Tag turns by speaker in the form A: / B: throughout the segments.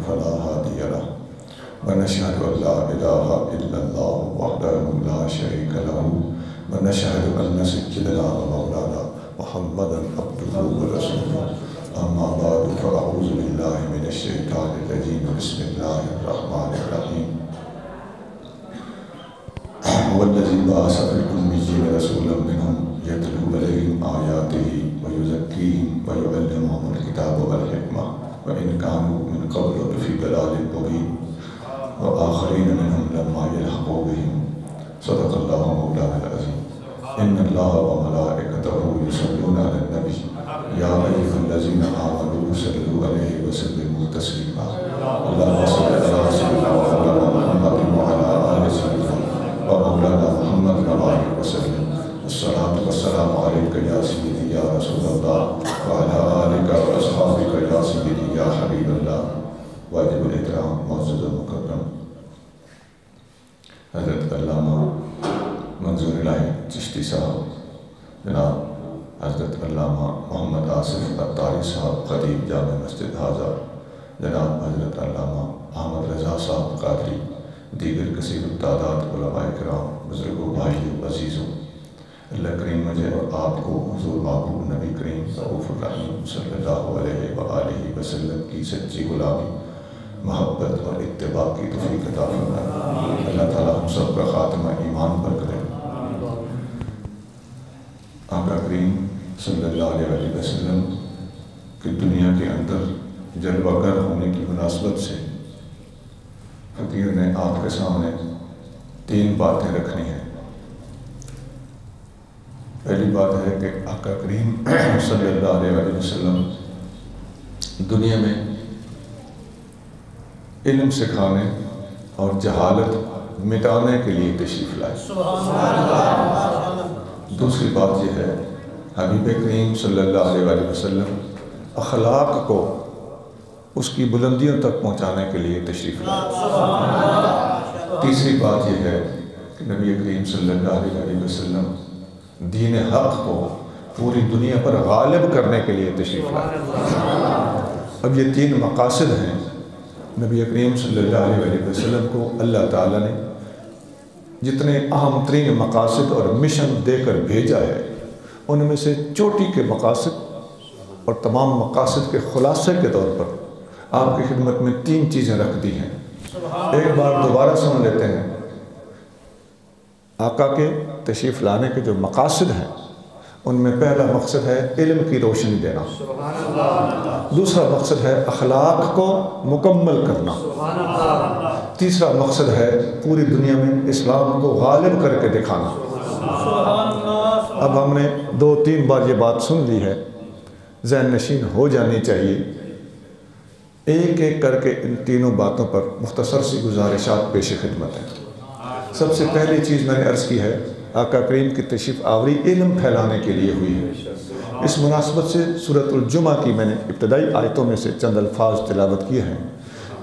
A: فلا هادي له ونشهد أن لا إله إلا الله وحده لا شريك له ونشهد أن سيدنا ومولانا محمدا عبده ورسوله أما بعد فأعوذ بالله من الشيطان الرجيم بسم الله الرحمن الرحيم والذي بعث في الأميين رسولا منهم يتلو عليهم آياته ويزكيهم ويعلمهم الكتاب والحكمة وإن كانوا من قبل في ضلال مبين وآخرين منهم لما يلحقوا بهم صدق الله مولانا العظيم إن الله وملائكته يصلون على النبي يا أيها الذين آمنوا صلوا عليه وسلموا تسليما اللهم صل على سيدنا محمد وعلى آل سيدنا ومولانا محمد وبارك وسلم الصلاة والسلام عليك يا سيدي يا رسول الله وعلى آلك وأصحابك يا سيدي يا حبيب الله واجب الاحترام معزز المکرم حضرت علامہ منظور الہی چشتی صاحب، جناب حضرت علامہ محمد آصف عطاری صاحب خطیب جامع مسجد ہازار، جناب حضرت علامہ احمد رضا صاحب قادری، دیگر کثیر التعداد علماء کرام، بزرگوں، بھائیوں، عزیزوں، اللہ کریم مجھے اور آپ کو حضور محبوب نبی کریم رؤوف الرحیم صلی اللہ علیہ وآلہ وسلم کی سچی غلامی، محبت اور اتباع کی توفیق عطا فرمائے۔ اللہ تعالیٰ ہم سب کا خاتمہ ایمان پر کرے۔ آقا کریم صلی اللہ علیہ وسلم کی دنیا کے اندر جلوہ گر ہونے کی مناسبت سے فقیر نے آپ کے سامنے 3 باتیں رکھنی ہیں۔ پہلی بات ہے کہ آقا کریم صلی اللہ علیہ وسلم دنیا میں علم سکھانے اور جہالت مٹانے کے لیے تشریف لائے۔ دوسری بات یہ ہے حبیب کریم صلی اللہ علیہ وسلم اخلاق کو اس کی بلندیوں تک پہنچانے کے لیے تشریف لائے۔ تیسری بات یہ ہے کہ نبی کریم صلی اللہ علیہ وسلم دین حق کو پوری دنیا پر غالب کرنے کے لیے تشریف لائے۔ اب یہ 3 مقاصد ہیں نبی کریم صلی اللہ علیہ وسلم کو اللہ تعالیٰ نے جتنے اہم ترین مقاصد اور مشن دے کر بھیجا ہے، ان میں سے چوٹی کے مقاصد اور تمام مقاصد کے خلاصے کے طور پر آپ کی خدمت میں 3 چیزیں رکھ دی ہیں۔ ایک بار دوبارہ سن لیتے ہیں۔ آقا کے تشریف لانے کے جو مقاصد ہیں ان میں پہلا مقصد ہے علم کی روشنی دینا، دوسرا مقصد ہے اخلاق کو مکمل کرنا، تیسرا مقصد ہے پوری دنیا میں اسلام کو غالب کر کے دکھانا۔ اب ہم نے 2-3 بار یہ بات سن لی ہے، ذہن نشین ہو جانی چاہیے۔ ایک ایک کر کے ان تینوں باتوں پر مختصر سی گزارشات پیش خدمت ہیں۔ سب سے پہلی چیز میں نے عرض کی ہے، آقا کریم کی تشریف آوری علم پھیلانے کے لیے ہوئی ہے۔ اس مناسبت سے سورۃ الجمعہ کی میں نے ابتدائی آیتوں میں سے چند الفاظ تلاوت کیے ہیں۔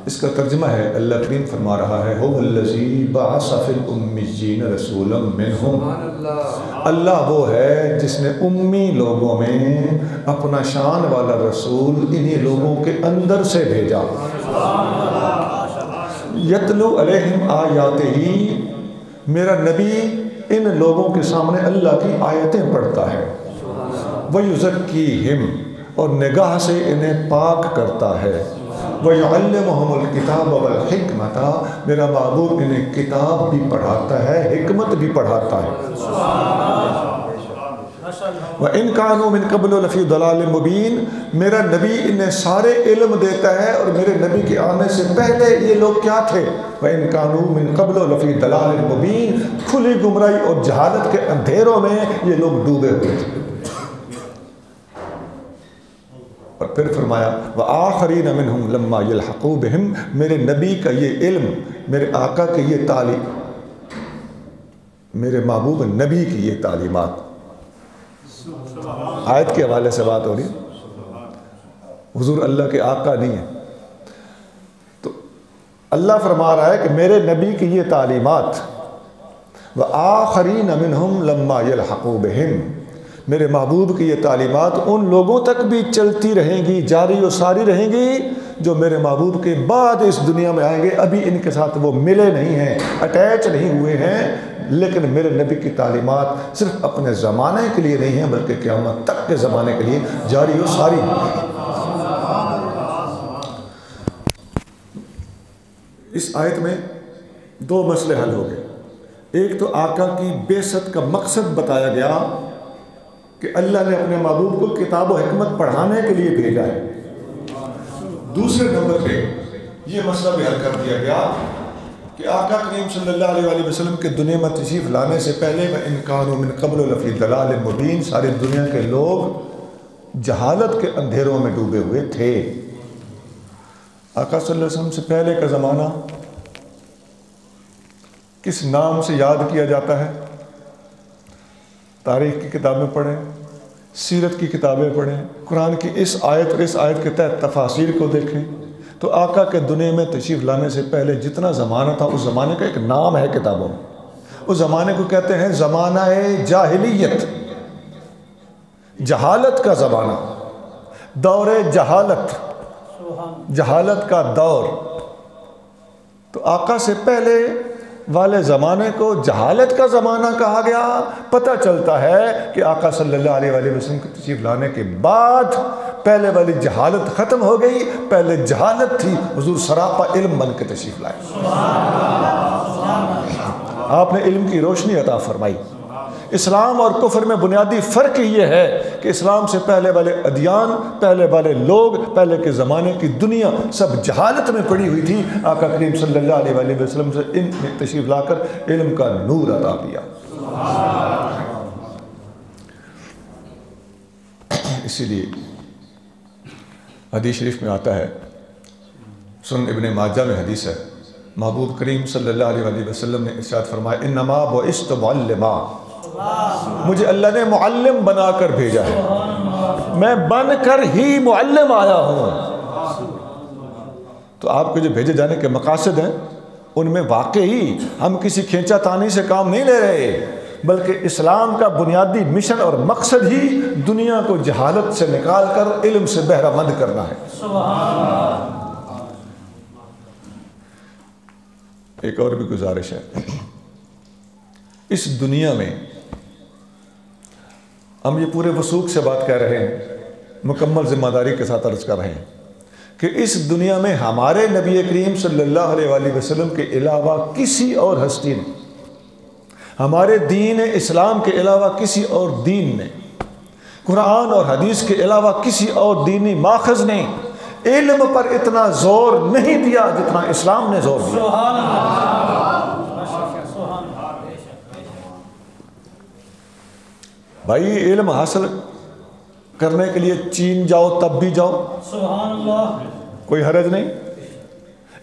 A: اس کا ترجمہ ہے، اللہ کریم فرما رہا ہے، هو الذی بعث فی الامیین رسولا منہم، اللہ وہ ہے جس نے امی لوگوں میں اپنا شان والا رسول انہی لوگوں کے اندر سے بھیجا۔ یتلو علیہم آیاتہ، میرا نبی ان لوگوں کے سامنے اللہ کی آیتیں پڑھتا ہے۔ وَيُزَكِّيهِمْ، اور نگاہ سے انہیں پاک کرتا ہے۔ وَيُعَلِّمُهُمُ الْكِتَابَ وَالْحِكْمَةَ، میرا محبوب انہیں کتاب بھی پڑھاتا ہے، حکمت بھی پڑھاتا ہے۔ وَإِن كَانُوا مِن قَبْلُ لَفِي ضَلَالٍ مُبِينٍ، میرا نبی انہیں سارے علم دیتا ہے، اور میرے نبی کے آنے سے پہلے یہ لوگ کیا تھے؟ وَإِن كَانُوا مِن قَبْلُ لَفِي ضَلَالٍ مُبِينٍ، کھلی گمراہی اور جہالت کے اندھیروں میں یہ لوگ ڈوبے ہوئے تھے۔ اور پھر فرمایا وَآخَرِينَ مِنْهُمْ لَمَّا يَلْحَقُوا بِهِمْ، میرے نبی کا یہ علم، میرے آقا کی یہ تعلیم، میرے محبوب نبی کی یہ تعلیمات، آیت کے حوالے سے بات ہو رہی ہے، حضور اللہ کے آقا نہیں ہے۔ تو اللہ فرما رہا ہے کہ میرے نبی کی یہ تعلیمات وَآخَرِينَ مِنْهُمْ لَمَّا يَلْحَقُوا بِهِمْ، میرے محبوب کی یہ تعلیمات ان لوگوں تک بھی چلتی رہیں گی، جاری و ساری رہیں گی جو میرے محبوب کے بعد اس دنیا میں آئیں گے، ابھی ان کے ساتھ وہ ملے نہیں ہیں، اٹیچ نہیں ہوئے ہیں، لیکن میرے نبی کی تعلیمات صرف اپنے زمانے کے لیے نہیں ہیں بلکہ قیامت تک کے زمانے کے لیے جاری و ساری ہیں۔ اس آیت میں دو مسئلے حل ہو گئے۔ ایک تو آقا کی بعثت کا مقصد بتایا گیا کہ اللہ نے اپنے محبوب کو کتاب و حکمت پڑھانے کے لیے بھیجا ہے۔ دوسرے نمبر پہ یہ مسئلہ بھی حل کر دیا گیا کہ آقا کریم صلی اللہ علیہ وسلم کے دنیا میں تشریف لانے سے پہلے وَإِن كَانُوا مِن قَبْلُ لَفِي ضَلَالٍ مُبِينٍ ساری دنیا کے لوگ جہالت کے اندھیروں میں ڈوبے ہوئے تھے۔ آقا صلی اللہ علیہ وسلم سے پہلے کا زمانہ کس نام سے یاد کیا جاتا ہے؟ تاریخ کی کتابیں پڑھیں، سیرت کی کتابیں پڑھیں، قرآن کی اس آیت اور اس آیت کے تحت تفاسیر کو دیکھیں تو آقا کے دنیا میں تشریف لانے سے پہلے جتنا زمانہ تھا اس زمانے کا ایک نام ہے کتابوں میں، اس زمانے کو کہتے ہیں زمانہ جاہلیت، جہالت کا زمانہ، دور جہالت، جہالت کا دور۔ تو آقا سے پہلے والے زمانے کو جہالت کا زمانہ کہا گیا۔ پتہ چلتا ہے کہ آقا صلی اللہ علیہ وسلم کے تشریف لانے کے بعد پہلے والی جہالت ختم ہو گئی، پہلے جہالت تھی، حضور سراپا علم بن کے تشریف لائے، آپ نے علم کی روشنی عطا فرمائی۔ اسلام اور کفر میں بنیادی فرق یہ ہے کہ اسلام سے پہلے والے ادیان، پہلے والے لوگ، پہلے کے زمانے کی دنیا سب جہالت میں پڑی ہوئی تھی، آقا کریم صلی اللہ علیہ وسلم سے ان تشریف لا کر علم کا نور عطا کیا۔ اسی لیے حدیث شریف میں آتا ہے، سنن ابن ماجہ میں حدیث ہے، محبوب کریم صلی اللہ علیہ وسلم نے ارشاد فرمایا انما بعثت معلما، مجھے اللہ نے معلم بنا کر بھیجا ہے، میں بن کر ہی معلم آیا ہوں۔ تو آپ کے جو بھیجے جانے کے مقاصد ہیں ان میں واقعی ہم کسی کھینچا تانی سے کام نہیں لے رہے، بلکہ اسلام کا بنیادی مشن اور مقصد ہی دنیا کو جہالت سے نکال کر علم سے بہرہ مند کرنا ہے۔ ایک اور بھی گزارش ہے، اس دنیا میں ہم یہ پورے وثوق سے بات کہہ رہے ہیں، مکمل ذمہ داری کے ساتھ عرض کر رہے ہیں کہ اس دنیا میں ہمارے نبی کریم صلی اللہ علیہ وسلم کے علاوہ کسی اور ہستی نے، ہمارے دین اسلام کے علاوہ کسی اور دین نے، قرآن اور حدیث کے علاوہ کسی اور دینی ماخذ نے علم پر اتنا زور نہیں دیا جتنا اسلام نے زور دیا۔ بھائی علم حاصل کرنے کے لیے چین جاؤ تب بھی جاؤ، کوئی حرج نہیں۔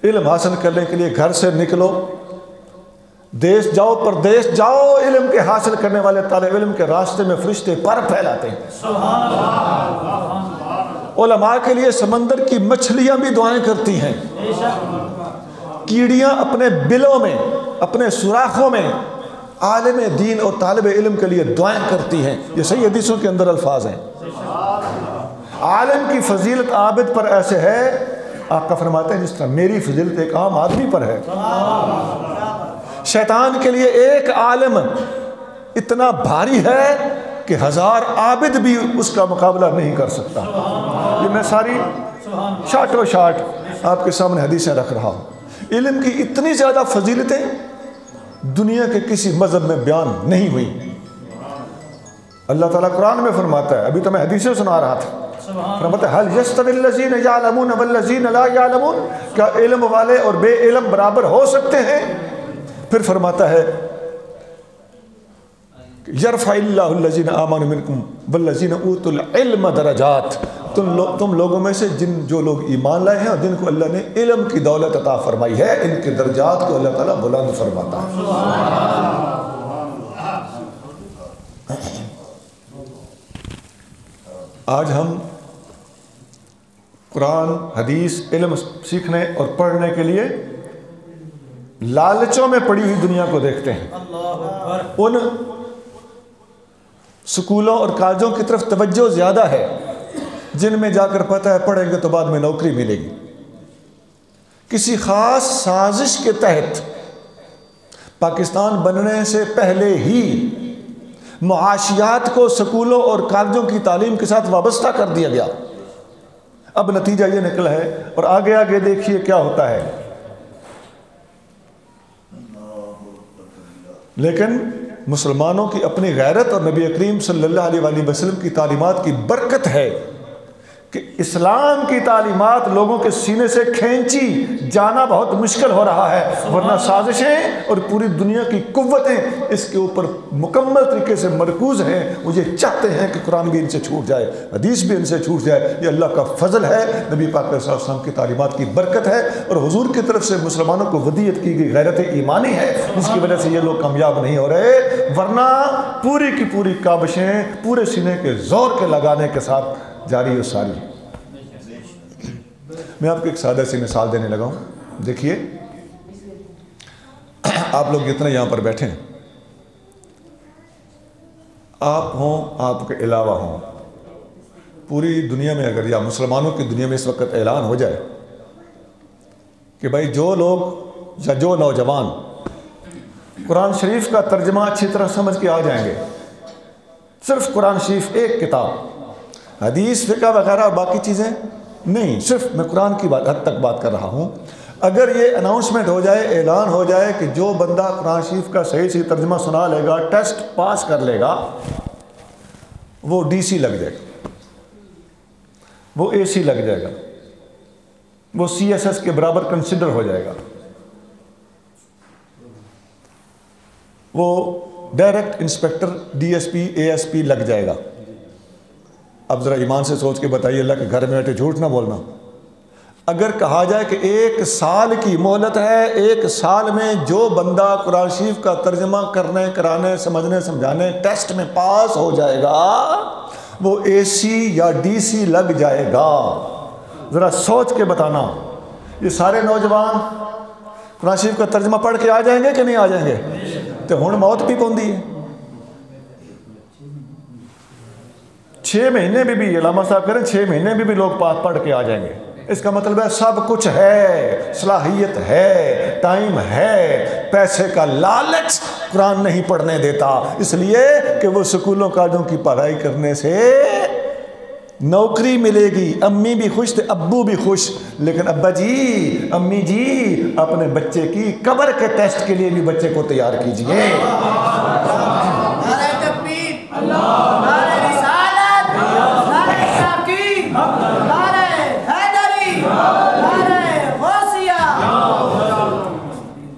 A: علم حاصل کرنے کے لیے گھر سے نکلو، دیش جاؤ پردیش جاؤ، علم کے حاصل کرنے والے طالب علم کے راستے میں فرشتے پر پھیلاتے ہیں۔ علماء کے لیے سمندر کی مچھلیاں بھی دعائیں کرتی ہیں، کیڑیاں اپنے بلوں میں، اپنے سوراخوں میں عالم دین اور طالب علم کے لیے دعائیں کرتی ہیں۔ یہ صحیح حدیثوں کے اندر الفاظ ہیں۔ عالم کی فضیلت عابد پر ایسے ہے، آقا فرماتے ہیں جس طرح میری فضیلت ایک عام آدمی پر ہے۔ شیطان کے لیے ایک عالم اتنا بھاری ہے کہ 1000 عابد بھی اس کا مقابلہ نہیں کر سکتا۔ یہ میں ساری شارٹ و شارٹ آپ کے سامنے حدیثیں رکھ رہا ہوں۔ علم کی اتنی زیادہ فضیلتیں دنیا کے کسی مذہب میں بیان نہیں ہوئی۔ اللہ تعالیٰ قرآن میں فرماتا ہے، ابھی تو میں حدیثیں سنا رہا تھا، فرماتا ہے هل يستوي الذين يعلمون والذين لا يعلمون، کیا علم والے اور بے علم برابر ہو سکتے ہیں؟ پھر فرماتا ہے یرفع اللہ الذین آمنوا منکم والذین اوتوا العلم درجات، تم لوگوں میں سے جو لوگ ایمان لائے ہیں اور جن کو اللہ نے علم کی دولت عطا فرمائی ہے، ان کے درجات کو اللہ تعالیٰ بلند فرماتا ہے۔ آج ہم قرآن حدیث علم سیکھنے اور پڑھنے کے لیے لالچوں میں پڑی ہوئی دنیا کو دیکھتے ہیں، ان سکولوں اور کالجوں کی طرف توجہ زیادہ ہے، جن میں جا کر پتہ ہے پڑھیں گے تو بعد میں نوکری ملے گی۔ کسی خاص سازش کے تحت پاکستان بننے سے پہلے ہی معاشیات کو سکولوں اور کالجوں کی تعلیم کے ساتھ وابستہ کر دیا گیا۔ اب نتیجہ یہ نکلا ہے، اور آگے آگے دیکھیے کیا ہوتا ہے۔ لیکن مسلمانوں کی اپنی غیرت اور نبی کریم صلی اللہ علیہ وآلہ وسلم کی تعلیمات کی برکت ہے کہ اسلام کی تعلیمات لوگوں کے سینے سے کھینچی جانا بہت مشکل ہو رہا ہے، ورنہ سازشیں اور پوری دنیا کی قوتیں اس کے اوپر مکمل طریقے سے مرکوز ہیں۔ وہ یہ چاہتے ہیں کہ قرآن بھی ان سے چھوٹ جائے، حدیث بھی ان سے چھوٹ جائے۔ یہ اللہ کا فضل ہے، نبی پاک صلی اللہ علیہ وسلم کی تعلیمات کی برکت ہے، اور حضور کی طرف سے مسلمانوں کو ودیت کی گئی غیرت ایمانی ہے، جس کی وجہ سے یہ لوگ کامیاب نہیں ہو رہے، ورنہ پوری کی پوری کاوشیں پورے سینے کے زور کے لگانے کے ساتھ جاری و ساری۔ میں آپ کو ایک سادہ سی مثال دینے لگا ہوں۔ دیکھیے، آپ لوگ جتنے یہاں پر بیٹھے ہیں، آپ ہوں، آپ کے علاوہ ہوں، پوری دنیا میں اگر یا مسلمانوں کی دنیا میں اس وقت اعلان ہو جائے کہ بھائی جو لوگ یا جو نوجوان قرآن شریف کا ترجمہ اچھی طرح سمجھ کے آ جائیں گے، صرف قرآن شریف ایک کتاب، حدیث فقہ وغیرہ اور باقی چیزیں نہیں، صرف میں قرآن کی حد تک بات کر رہا ہوں، اگر یہ اناؤنسمنٹ ہو جائے، اعلان ہو جائے کہ جو بندہ قرآن شریف کا صحیح سے ترجمہ سنا لے گا، ٹیسٹ پاس کر لے گا، وہ ڈی سی لگ جائے گا، وہ اے سی لگ جائے گا، وہ سی ایس ایس کے برابر کنسیڈر ہو جائے گا، وہ direct inspector D S P A S P لگ جائے گا۔ اب ذرا ایمان سے سوچ کے بتائیے، اللہ کے گھر میں بیٹھے جھوٹ نہ بولنا۔ اگر کہا جائے کہ 1 سال کی مہلت ہے، 1 سال میں جو بندہ قرآن شریف کا ترجمہ کرنے، کرانے، سمجھنے، سمجھانے ٹیسٹ میں پاس ہو جائے گا، وہ اے سی یا ڈی سی لگ جائے گا، ذرا سوچ کے بتانا۔ یہ سارے نوجوان قرآن شریف کا ترجمہ پڑھ کے آ جائیں گے کہ نہیں آ جائیں گے؟ تو ہن موت بھی پوندی ہے۔ 6 مہینے میں بھی علامہ صاحب کہہ رہے ہیں 6 مہینے میں بھی لوگ پڑھ کے آ جائیں گے۔ اس کا مطلب ہے سب کچھ ہے، صلاحیت ہے، ٹائم ہے، پیسے کا لالچ قرآن نہیں پڑھنے دیتا، اس لیے کہ وہ سکولوں کالجوں کی پڑھائی کرنے سے نوکری ملے گی۔ امی بھی خوش تھے، ابو بھی خوش، لیکن ابا جی، امی جی، اپنے بچے کی قبر کے ٹیسٹ کے لیے بھی بچے کو تیار کیجئے۔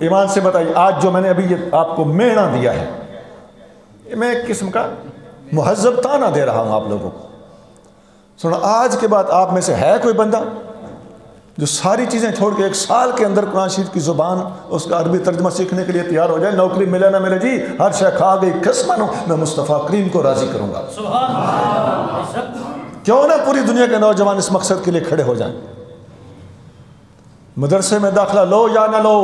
A: ایمان سے بتائیے، آج جو میں نے ابھی یہ آپ کو مینا دیا ہے، میں ایک قسم کا مہذب تانا دے رہا ہوں آپ لوگوں کو۔ سنو، آج کے بعد آپ میں سے ہے کوئی بندہ جو ساری چیزیں چھوڑ کے 1 سال کے اندر قرآن شریف کی زبان، اس کا عربی ترجمہ سیکھنے کے لیے تیار ہو جائے؟ نوکری ملے نہ ملے جی، ہر شے کھا گئی قسمانو، میں مصطفیٰ کریم کو راضی کروں گا۔ کیوں نہ پوری دنیا کے نوجوان اس مقصد کے لیے کھڑے ہو جائیں۔ مدرسے میں داخلہ لو یا نہ لو،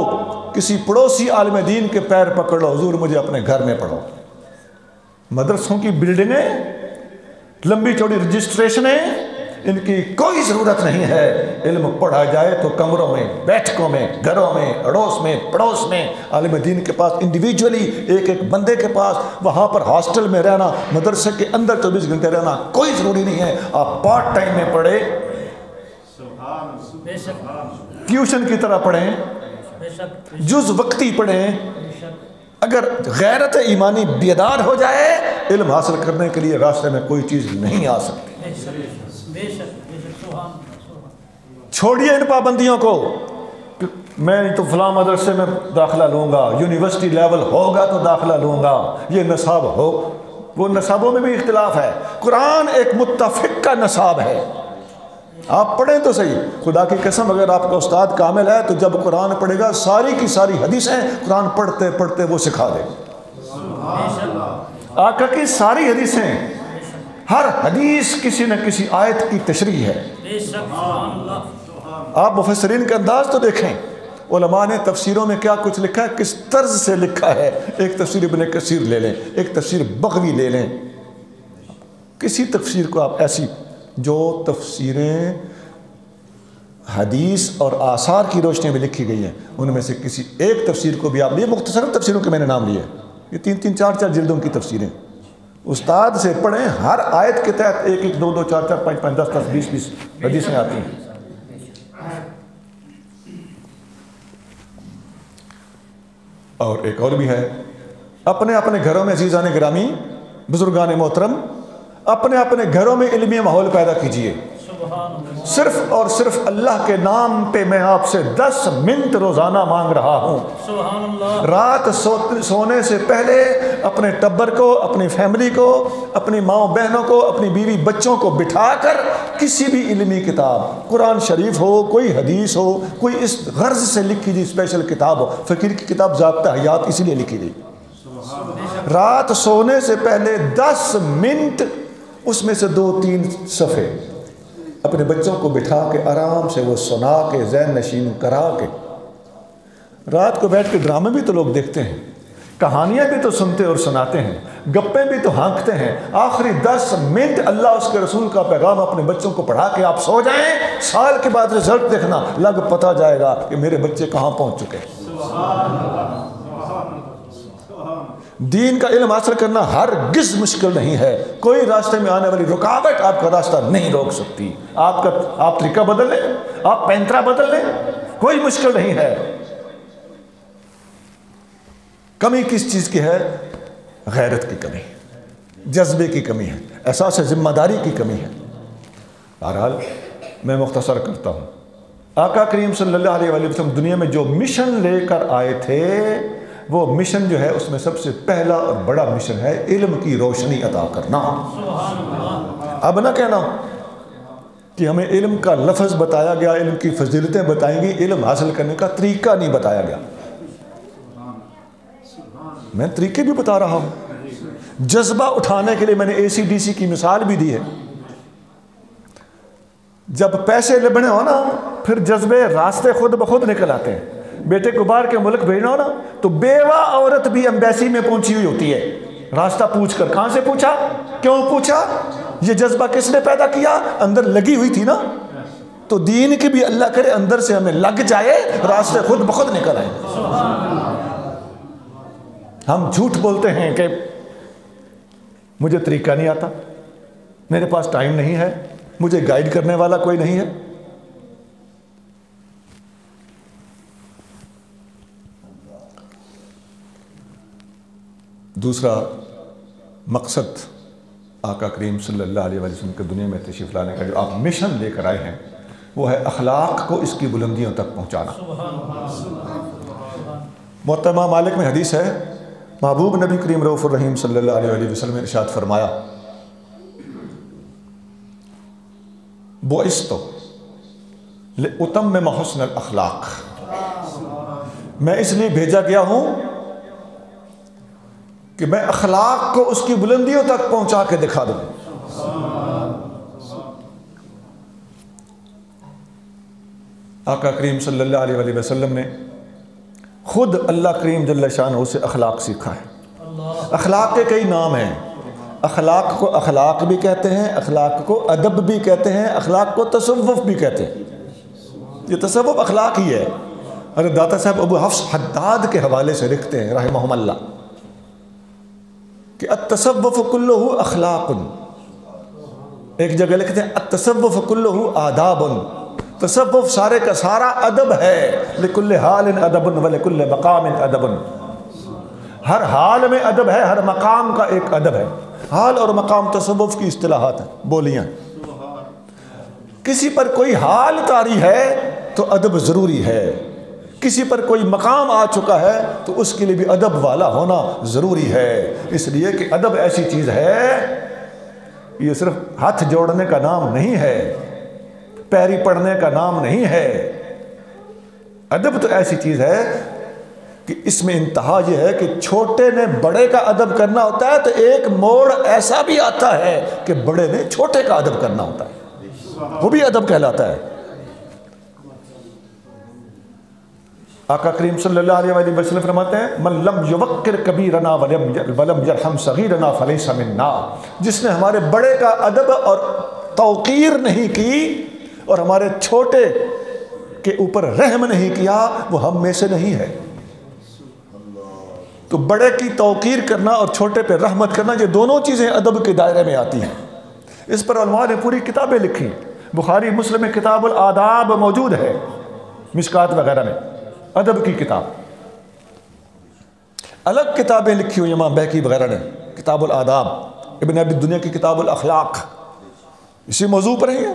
A: کسی پڑوسی عالم دین کے پیر پکڑ لو، حضور مجھے اپنے گھر میں پڑھو۔ مدرسوں کی بلڈنگیں، لمبی چوڑی رجسٹریشنیں، ان کی کوئی ضرورت نہیں ہے۔ علم پڑھا جائے تو کمروں میں، بیٹھکوں میں، گھروں میں، اڑوس میں، پڑوس میں، عالم دین کے پاس انڈیویجولی ایک ایک بندے کے پاس، وہاں پر ہاسٹل میں رہنا، مدرسے کے اندر 24 گھنٹے رہنا کوئی ضروری نہیں ہے۔ آپ پارٹ ٹائم میں پڑھیں، ٹیوشن کی طرح پڑھیں، جز وقتی پڑھیں۔ اگر غیرت ایمانی بیدار ہو جائے، علم حاصل کرنے کے لیے راستے میں کوئی چیز نہیں آ سکتی۔ چھوڑیے ان پابندیوں کو، میں تو فلاں مدرسے میں داخلہ لوں گا، یونیورسٹی لیول ہوگا تو داخلہ لوں گا، یہ نصاب ہو۔ وہ نصابوں میں بھی اختلاف ہے، قرآن ایک متفق کا نصاب ہے۔ آپ پڑھیں تو صحیح، خدا کی قسم اگر آپ کا استاد کامل ہے تو جب قرآن پڑھے گا ساری کی ساری حدیثیں قرآن پڑھتے پڑھتے وہ سکھا دے گا۔ آقا کی ساری حدیثیں، ہر حدیث کسی نہ کسی آیت کی تشریح ہے۔ آپ مفسرین کا انداز تو دیکھیں، علماء نے تفسیروں میں کیا کچھ لکھا ہے، کس طرز سے لکھا ہے۔ ایک تفسیر ابن کثیر لے لیں، ایک تفسیر بغوی لے لیں، کسی تفسیر کو آپ ایسی جو تفسیریں حدیث اور آثار کی روشنی میں لکھی گئی ہیں ان میں سے کسی ایک تفسیر کو بھی آپ، یہ مختصر تفسیروں کے میں نے نام لیے، یہ 3-3 4-4 جلدوں کی تفسیریں، استاد سے پڑھیں، ہر آیت کے تحت 1-1 2-2 4-4 5-5 10-10 20-20 حدیثیں آتی ہیں۔ اور ایک اور بھی ہے، اپنے اپنے گھروں میں عزیزان گرامی، بزرگان محترم، اپنے اپنے گھروں میں علمی ماحول پیدا کیجئے۔ صرف اور صرف اللہ کے نام پہ میں آپ سے 10 منٹ روزانہ مانگ رہا ہوں۔ رات سونے سے پہلے اپنے ٹبر کو، اپنی فیملی کو، اپنی ماؤں بہنوں کو، اپنی بیوی بچوں کو بٹھا کر کسی بھی علمی کتاب، قرآن شریف ہو، کوئی حدیث ہو، کوئی اس غرض سے لکھی گئی اسپیشل کتاب ہو، فقیر کی کتاب ضابطہ حیات اسی لیے لکھی گئی، رات سونے سے پہلے 10 منٹ اس میں سے 2-3 صفحے اپنے بچوں کو بٹھا کے آرام سے وہ سنا کے ذہن نشین کرا کے، رات کو بیٹھ کے ڈرامے بھی تو لوگ دیکھتے ہیں، کہانیاں بھی تو سنتے اور سناتے ہیں، گپیں بھی تو ہانکتے ہیں، آخری 10 منٹ اللہ اس کے رسول کا پیغام اپنے بچوں کو پڑھا کے آپ سو جائیں، سال کے بعد رزلٹ دیکھنا، لگ پتہ جائے گا کہ میرے بچے کہاں پہنچ چکے ہیں۔ دین کا علم حاصل کرنا ہرگز مشکل نہیں ہے، کوئی راستے میں آنے والی رکاوٹ آپ کا راستہ نہیں روک سکتی، آپ طریقہ بدل لیں، آپ پینترا بدل لیں، کوئی مشکل نہیں ہے۔ کمی کس چیز کی ہے؟ غیرت کی کمی، جذبے کی کمی ہے، احساس ذمہ داری کی کمی ہے۔ بہرحال میں مختصر کرتا ہوں، آقا کریم صلی اللہ علیہ وسلم دنیا میں جو مشن لے کر آئے تھے، وہ مشن جو ہے اس میں سب سے پہلا اور بڑا مشن ہے علم کی روشنی عطا کرنا۔ اب نہ کہنا کہ ہمیں علم کا لفظ بتایا گیا، علم کی فضیلتیں بتائیں گی، علم حاصل کرنے کا طریقہ نہیں بتایا گیا۔ میں طریقے بھی بتا رہا ہوں، جذبہ اٹھانے کے لیے میں نے ACDC کی مثال بھی دی ہے۔ جب پیسے لبنے ہو نا، پھر جذبے راستے خود بخود نکل آتے ہیں۔ بیٹے کو باہر کے ملک بھیجنا ہو نا تو بیوہ عورت بھی ایمبیسی میں پہنچی ہوئی ہوتی ہے، راستہ پوچھ کر۔ کہاں سے پوچھا؟ کیوں پوچھا؟ یہ جذبہ کس نے پیدا کیا؟ اندر لگی ہوئی تھی نا۔ تو دین کی بھی اللہ کرے اندر سے ہمیں لگ جائے، راستے خود بخود نکل آئیں۔ ہم جھوٹ بولتے ہیں کہ مجھے طریقہ نہیں آتا، میرے پاس ٹائم نہیں ہے، مجھے گائیڈ کرنے والا کوئی نہیں ہے۔ دوسرا مقصد آقا کریم صلی اللہ علیہ وسلم کے دنیا میں تشریف لانے کا جو آپ مشن لے کر آئے ہیں، وہ ہے اخلاق کو اس کی بلندیوں تک پہنچانا۔ محترمہ مالک میں حدیث ہے، محبوب نبی کریم رؤوف الرحیم صلی اللہ علیہ وسلم نے ارشاد فرمایا، بعثت لأتمم حسن الاخلاق، میں اس لیے بھیجا گیا ہوں کہ میں اخلاق کو اس کی بلندیوں تک پہنچا کے دکھا دوں۔ آقا کریم صلی اللہ علیہ وسلم نے خود اللہ کریم جل شانہ سے اخلاق سیکھا ہے۔ اخلاق کے کئی نام ہیں، اخلاق کو اخلاق بھی کہتے ہیں، اخلاق کو ادب بھی کہتے ہیں، اخلاق کو تصوف بھی کہتے ہیں۔ یہ تصوف اخلاق ہی ہے۔ حضرت داتا صاحب ابو حفص حداد کے حوالے سے لکھتے ہیں رحمہم اللہ کہ التصوف کلہ اخلاق، ایک جگہ لکھتے ہیں التصوف کلہ آداب، تصوف سارے کا سارا ادب ہے، لکل حال ادب ولکل مقام ادب، ہر حال میں ادب ہے، ہر مقام کا ایک ادب ہے۔ حال اور مقام تصوف کی اصطلاحات ہیں، بولیاں۔ کسی پر کوئی حال طاری ہے تو ادب ضروری ہے، کسی پر کوئی مقام آ چکا ہے تو اس کے لیے بھی ادب والا ہونا ضروری ہے، اس لیے کہ ادب ایسی چیز ہے، یہ صرف ہاتھ جوڑنے کا نام نہیں ہے، پیری پڑھنے کا نام نہیں ہے۔ ادب تو ایسی چیز ہے کہ اس میں انتہا یہ ہے کہ چھوٹے نے بڑے کا ادب کرنا ہوتا ہے تو ایک موڑ ایسا بھی آتا ہے کہ بڑے نے چھوٹے کا ادب کرنا ہوتا ہے، وہ بھی ادب کہلاتا ہے۔ آقا کریم صلی اللہ علیہ وسلم فرماتے ہیں من لم یوقر کبیرنا ولم یرحم صغیرنا فلیس منا، جس نے ہمارے بڑے کا ادب اور توقیر نہیں کی اور ہمارے چھوٹے کے اوپر رحم نہیں کیا، وہ ہم میں سے نہیں ہے۔ تو بڑے کی توقیر کرنا اور چھوٹے پہ رحمت کرنا، یہ دونوں چیزیں ادب کے دائرے میں آتی ہیں۔ اس پر علماء نے پوری کتابیں لکھی، بخاری مسلم میں کتاب الآداب موجود ہے، مشکات وغیرہ میں ادب کی کتاب، الگ کتابیں لکھی ہوئی امام بہقی وغیرہ نے، کتاب الآداب، ابن ابی دنیا کی کتاب الاخلاق، اسی موضوع پر ہی ہے۔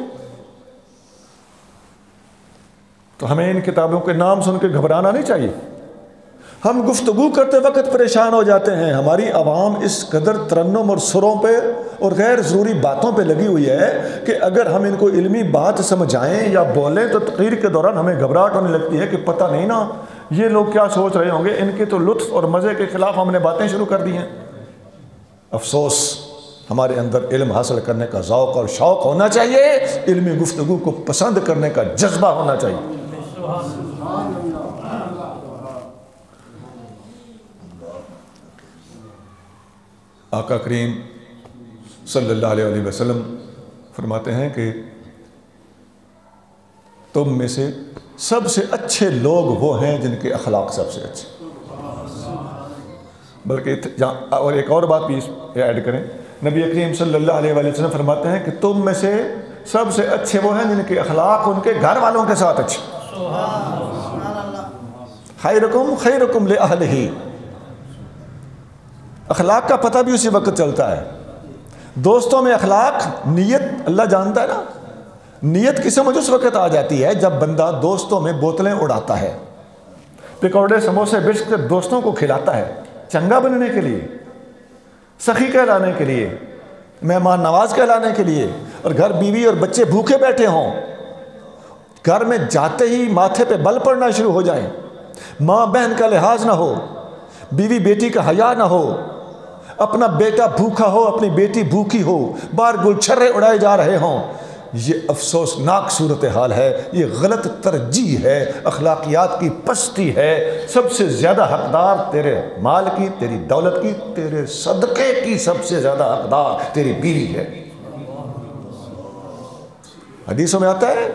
A: تو ہمیں ان کتابوں کے نام سن کے گھبرانا نہیں چاہیے۔ ہم گفتگو کرتے وقت پریشان ہو جاتے ہیں، ہماری عوام اس قدر ترنم اور سروں پہ اور غیر ضروری باتوں پہ لگی ہوئی ہے کہ اگر ہم ان کو علمی بات سمجھائیں یا بولیں تو تقریر کے دوران ہمیں گھبراہٹ ہونے لگتی ہے کہ پتہ نہیں نا یہ لوگ کیا سوچ رہے ہوں گے، ان کے تو لطف اور مزے کے خلاف ہم نے باتیں شروع کر دی ہیں۔ افسوس، ہمارے اندر علم حاصل کرنے کا ذوق اور شوق ہونا چاہیے، علمی گفتگو کو پسند کرنے کا جذبہ ہونا چاہیے۔ آقا کریم صلی اللہ علیہ وسلم فرماتے ہیں کہ تم میں سے سب سے اچھے لوگ وہ ہیں جن کے اخلاق سب سے اچھے، بلکہ اور ایک اور بات بھی ایڈ کریں، نبی کریم صلی اللہ علیہ وسلم فرماتے ہیں کہ تم میں سے سب سے اچھے وہ ہیں جن کے اخلاق ان کے گھر والوں کے ساتھ اچھے۔ خیرکم خیرکم لأہلہ، اخلاق کا پتہ بھی اسی وقت چلتا ہے۔ دوستوں میں اخلاق، نیت اللہ جانتا ہے نا، نیت کی سمجھ اس وقت آ جاتی ہے جب بندہ دوستوں میں بوتلیں اڑاتا ہے، پکوڑے سموسے بسکٹ دوستوں کو کھلاتا ہے چنگا بننے کے لیے، سخی کہلانے کے لیے، مہمان نواز کہلانے کے لیے، اور گھر بیوی اور بچے بھوکے بیٹھے ہوں، گھر میں جاتے ہی ماتھے پہ بل پڑنا شروع ہو جائیں، ماں بہن کا لحاظ نہ ہو، بیوی بیٹی کا حیا نہ ہو، اپنا بیٹا بھوکا ہو، اپنی بیٹی بھوکی ہو، باہر گلچھرے اڑائے جا رہے ہوں، یہ افسوسناک صورتحال ہے، یہ غلط ترجیح ہے، اخلاقیات کی پستی ہے۔ سب سے زیادہ حقدار تیرے مال کی، تیری دولت کی، تیرے صدقے کی سب سے زیادہ حقدار تیری بیوی ہے۔ حدیثوں میں آتا ہے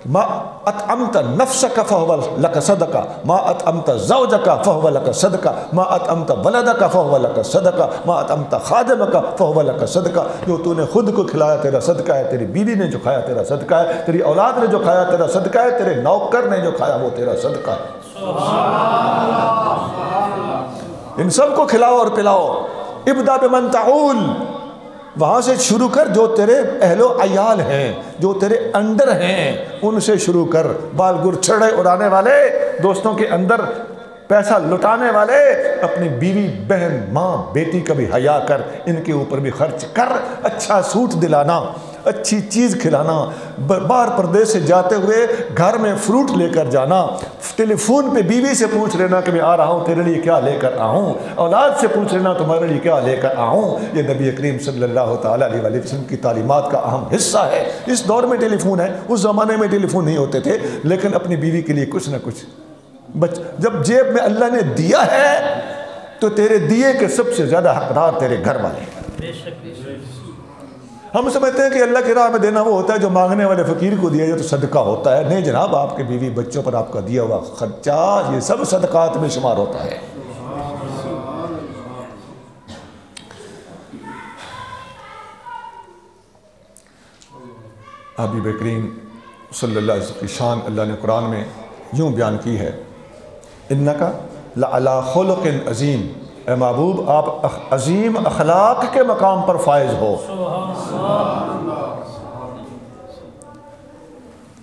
A: ما اطعمت نفسک فہو لک صدقہ، ما اطعمت زوجک فہو لک صدقہ، ما اطعمت ولدک فہو لک صدقہ، ما اطعمت خادمک فہو لک صدقہ، جو تو نے خود کو کھلایا تیرا صدقہ ہے، تیری بیوی نے جو کھایا تیرا صدقہ ہے، تیری اولاد نے جو کھایا تیرا صدقہ ہے، تیرے نوکر نے جو کھایا وہ تیرا صدقہ ہے۔ ان سب کو کھلاؤ اور پلاؤ۔ ابدا بمن تعول، وہاں سے شروع کر جو تیرے اہل و عیال ہیں، جو تیرے انڈر ہیں، ان سے شروع کر۔ بال گر چھڑے اڑانے والے، دوستوں کے اندر پیسہ لٹانے والے، اپنی بیوی بہن ماں بیٹی کا بھی حیا کر، ان کے اوپر بھی خرچ کر، اچھا سوٹ دلانا، اچھی چیز کھلانا، باہر پردیس سے جاتے ہوئے گھر میں فروٹ لے کر جانا، ٹیلی فون پہ بیوی سے پوچھ لینا کہ میں آ رہا ہوں تیرے لیے کیا لے کر آؤں، اولاد سے پوچھ لینا تمہارے لیے کیا لے کر آؤں۔ یہ نبی کریم صلی اللہ تعالیٰ علیہ وسلم کی تعلیمات کا اہم حصہ ہے۔ اس دور میں ٹیلی فون ہے، اس زمانے میں ٹیلی فون نہیں ہوتے تھے، لیکن اپنی بیوی کے لیے کچھ نہ کچھ جب جیب میں اللہ نے دیا ہے تو تیرے دیے کے سب سے زیادہ حقدار تیرے گھر والے ہیں۔ ہم سمجھتے ہیں کہ اللہ کی راہ میں دینا وہ ہوتا ہے جو مانگنے والے فقیر کو دیا جائے تو صدقہ ہوتا ہے۔ نہیں جناب، آپ کے بیوی بچوں پر آپ کا دیا ہوا خرچہ یہ سب صدقات میں شمار ہوتا ہے۔ حبیب کریم صلی اللہ علیہ وسلم کی شان اللہ نے قرآن میں یوں بیان کی ہے، انکا لعلی خلق عظیم، اے محبوب آپ عظیم اخلاق کے مقام پر فائز ہو۔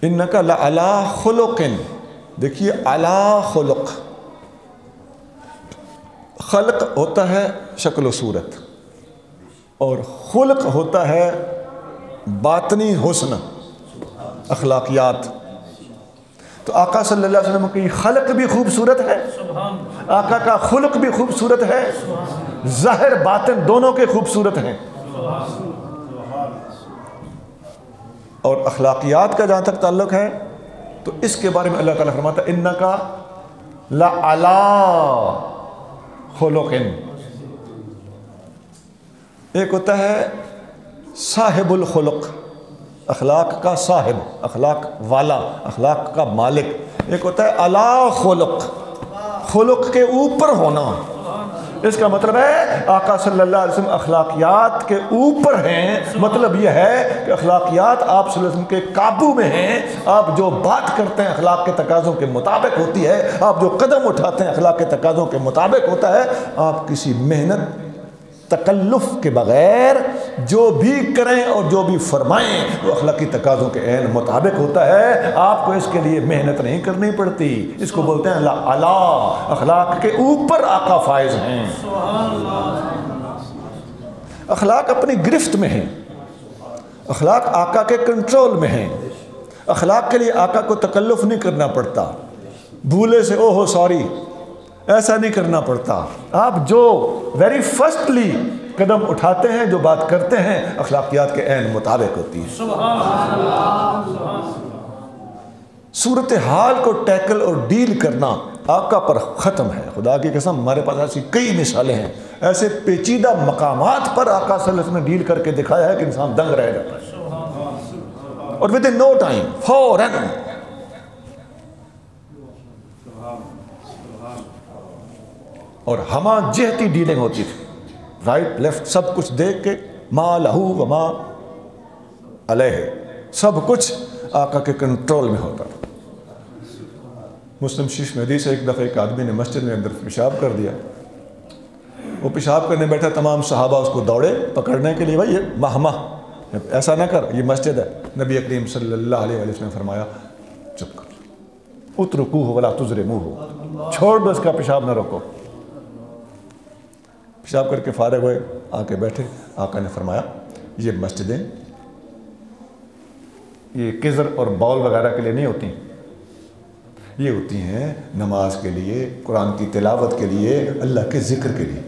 A: انکا لعلی خلق، دیکھیے علی خلق، خلق ہوتا ہے شکل و صورت اور خلق ہوتا ہے باطنی حسن، اخلاقیات۔ تو آقا صلی اللہ علیہ وسلم کی خلق بھی خوبصورت ہے، آقا کا خلق بھی خوبصورت ہے، ظاہر باطن دونوں کے خوبصورت ہیں۔ اور اخلاقیات کا جہاں تک تعلق ہے تو اس کے بارے میں اللہ تعالیٰ فرماتا ہے انکا لعلی خلق، ایک ہوتا ہے صاحب الخلق، اخلاق کا صاحب، اخلاق والا، اخلاق کا مالک، ایک ہوتا ہے علی خلق، خلق کے اوپر ہونا۔ اس کا مطلب ہے آقا صلی اللہ علیہ وسلم اخلاقیات کے اوپر ہیں، مطلب یہ ہے کہ اخلاقیات آپ صلی اللہ علیہ وسلم کے قابو میں ہیں۔ آپ جو بات کرتے ہیں اخلاق کے تقاضوں کے مطابق ہوتی ہے، آپ جو قدم اٹھاتے ہیں اخلاق کے تقاضوں کے مطابق ہوتا ہے۔ آپ کسی محنت تکلف کے بغیر جو بھی کریں اور جو بھی فرمائیں وہ اخلاقی تقاضوں کے عین مطابق ہوتا ہے، آپ کو اس کے لیے محنت نہیں کرنی پڑتی۔ اس کو بولتے ہیں اعلیٰ، اخلاق کے اوپر آقا فائز ہیں۔ اخلاق اپنی گرفت میں ہیں، اخلاق آقا کے کنٹرول میں ہیں، اخلاق کے لیے آقا کو تکلف نہیں کرنا پڑتا، بھولے سے اوہ سوری ایسا نہیں کرنا پڑتا۔ آپ جو ویری فرسٹلی قدم اٹھاتے ہیں، جو بات کرتے ہیں، اخلاقیات کے عین مطابق ہوتی ہے۔ صورتحال کو ٹیکل اور ڈیل کرنا آقا پر ختم ہے۔ خدا کی قسم ہمارے پاس ایسی کئی مثالیں ہیں، ایسے پیچیدہ مقامات پر آقا صلی اللہ علیہ وسلم نے ڈیل کر کے دکھایا ہے کہ انسان دنگ رہ جاتا ہے، اور ود ان نو ٹائم، فوراً۔ اور ہما جہتی ڈیلنگ ہوتی تھی، رائٹ لیفٹ سب کچھ دیکھ کے، ما لہو و ما علیہ، سب کچھ آقا کے کنٹرول میں ہوتا تھا۔ مسلم شریف میں حدیث ہے، ایک دفعہ ایک آدمی نے مسجد میں اندر پیشاب کر دیا، وہ پیشاب کرنے بیٹھا، تمام صحابہ اس کو دوڑے پکڑنے کے لیے، بھائی یہ مہما ایسا نہ کر، یہ مسجد ہے۔ نبی کریم صلی اللہ علیہ وسلم نے فرمایا چپ کر، اترکوہ ولا تجرموہ، چھوڑ دو اس کا پیشاب نہ روکو۔ پیشاب کر کے فارغ ہوئے، آ کے بیٹھے، آقا نے فرمایا یہ مسجدیں یہ کزر اور باول وغیرہ کے لیے نہیں ہوتی، یہ ہوتی ہیں نماز کے لیے، قرآن کی تلاوت کے لیے، اللہ کے ذکر کے لیے۔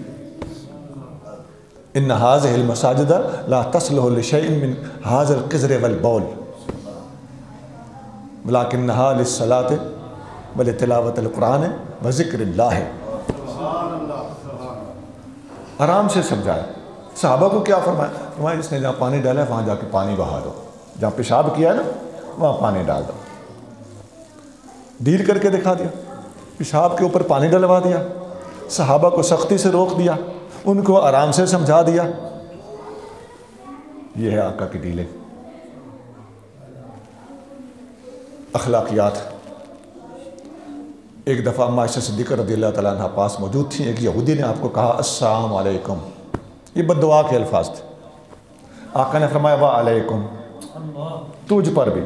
A: ان هذه المساجد لا تصلح لشيء من هذا القذر والبول ولكنها للصلاة ولتلاوة القرآن وذکر اللہ۔ آرام سے سمجھایا، صحابہ کو کیا فرمایا؟ فرمایا اس نے جہاں پانی ڈالا ہے وہاں جا کے پانی بہا دو، جہاں پیشاب کیا ہے نا وہاں پانی ڈال دو۔ ڈیل کر کے دکھا دیا، پیشاب کے اوپر پانی ڈلوا دیا، صحابہ کو سختی سے روک دیا، ان کو آرام سے سمجھا دیا۔ یہ ہے آقا کی ڈیلنگ، اخلاقیات۔ ایک دفعہ اما عائشہ صدیقہ رضی اللہ تعالیٰ عنہ پاس موجود تھیں، ایک یہودی نے آپ کو کہا السلام علیکم، یہ بد دعا کے الفاظ تھے۔ آقا نے فرمایا وعلیکم، تجھ پر بھی۔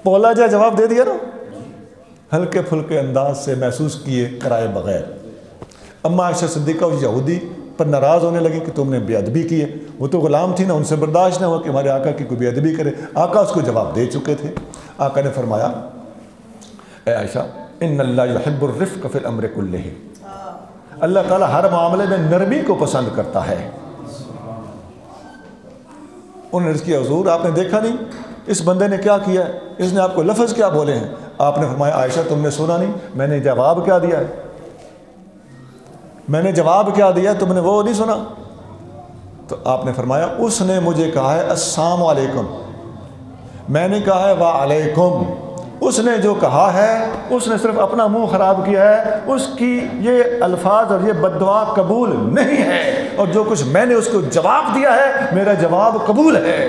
A: پولا جا جواب دے دیا نا، ہلکے پھلکے انداز سے، محسوس کیے کرائے بغیر۔ اما عائشہ صدیقہ اس یہودی پر ناراض ہونے لگی کہ تم نے بے ادبی کی ہے، وہ تو غلام تھی نا، ان سے برداشت نہ ہوا کہ ہمارے آقا کی کوئی بے ادبی کرے۔ آقا اس کو جواب دے چکے تھے۔ آقا نے فرمایا اے عائشہ ان اللہ یحب الرفق فی الامر کلہ، اللہ تعالیٰ ہر معاملے میں نرمی کو پسند کرتا ہے۔ انہوں نے عرض کیا حضور آپ نے دیکھا نہیں اس بندے نے کیا کیا ہے، اس نے آپ کو لفظ کیا بولے ہیں؟ آپ نے فرمایا عائشہ تم نے سنا نہیں میں نے جواب کیا دیا ہے؟ میں نے جواب کیا دیا تم نے وہ نہیں سنا؟ تو آپ نے فرمایا اس نے مجھے کہا ہے السلام علیکم، میں نے کہا ہے وعلیکم۔ اس نے جو کہا ہے اس نے صرف اپنا منہ خراب کیا ہے، اس کی یہ الفاظ اور یہ بد دعا قبول نہیں ہے، اور جو کچھ میں نے اس کو جواب دیا ہے میرا جواب قبول ہے۔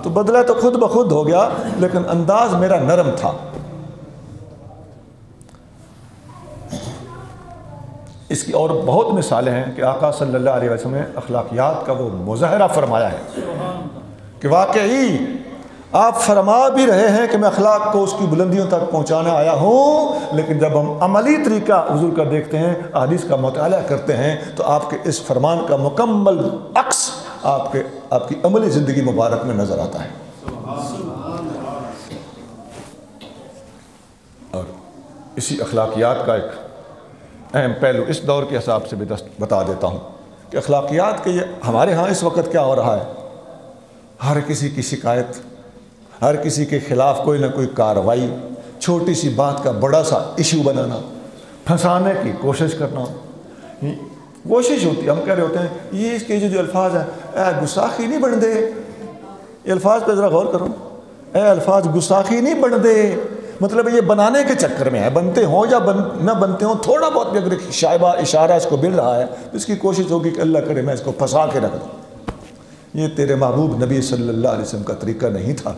A: تو بدلہ تو خود بخود ہو گیا، لیکن انداز میرا نرم تھا۔ اس کی اور بہت مثالیں ہیں کہ آقا صلی اللہ علیہ وسلم نے اخلاقیات کا وہ مظاہرہ فرمایا ہے کہ واقعی آپ فرما بھی رہے ہیں کہ میں اخلاق کو اس کی بلندیوں تک پہنچانے آیا ہوں، لیکن جب ہم عملی طریقہ حضور کا دیکھتے ہیں، احادیث کا مطالعہ کرتے ہیں، تو آپ کے اس فرمان کا مکمل عکس آپ کی عملی زندگی مبارک میں نظر آتا ہے۔ اور اسی اخلاقیات کا ایک اہم پہلو اس دور کے حساب سے بھی بتا دیتا ہوں کہ اخلاقیات کے یہ ہمارے ہاں اس وقت کیا ہو رہا ہے، ہر کسی کی شکایت، ہر کسی کے خلاف کوئی نہ کوئی کارروائی، چھوٹی سی بات کا بڑا سا ایشو بنانا، پھنسانے کی کوشش کرنا، کوشش ہوتی ہے. ہم کہہ رہے ہوتے ہیں یہ اس کے جو الفاظ ہیں، اے گستاخی نہیں بن دے. یہ الفاظ پہ ذرا غور کرو. اے الفاظ گستاخی نہیں بن دے، مطلب یہ بنانے کے چکر میں ہے. بنتے ہوں یا نہ بنتے ہوں، تھوڑا بہت بھی اگر شائبہ اشارہ اس کو مل رہا ہے تو اس کی کوشش ہوگی کہ اللہ کرے میں اس کو پھنسا کے رکھ دوں. یہ تیرے محبوب نبی صلی اللہ علیہ وسلم کا طریقہ نہیں تھا.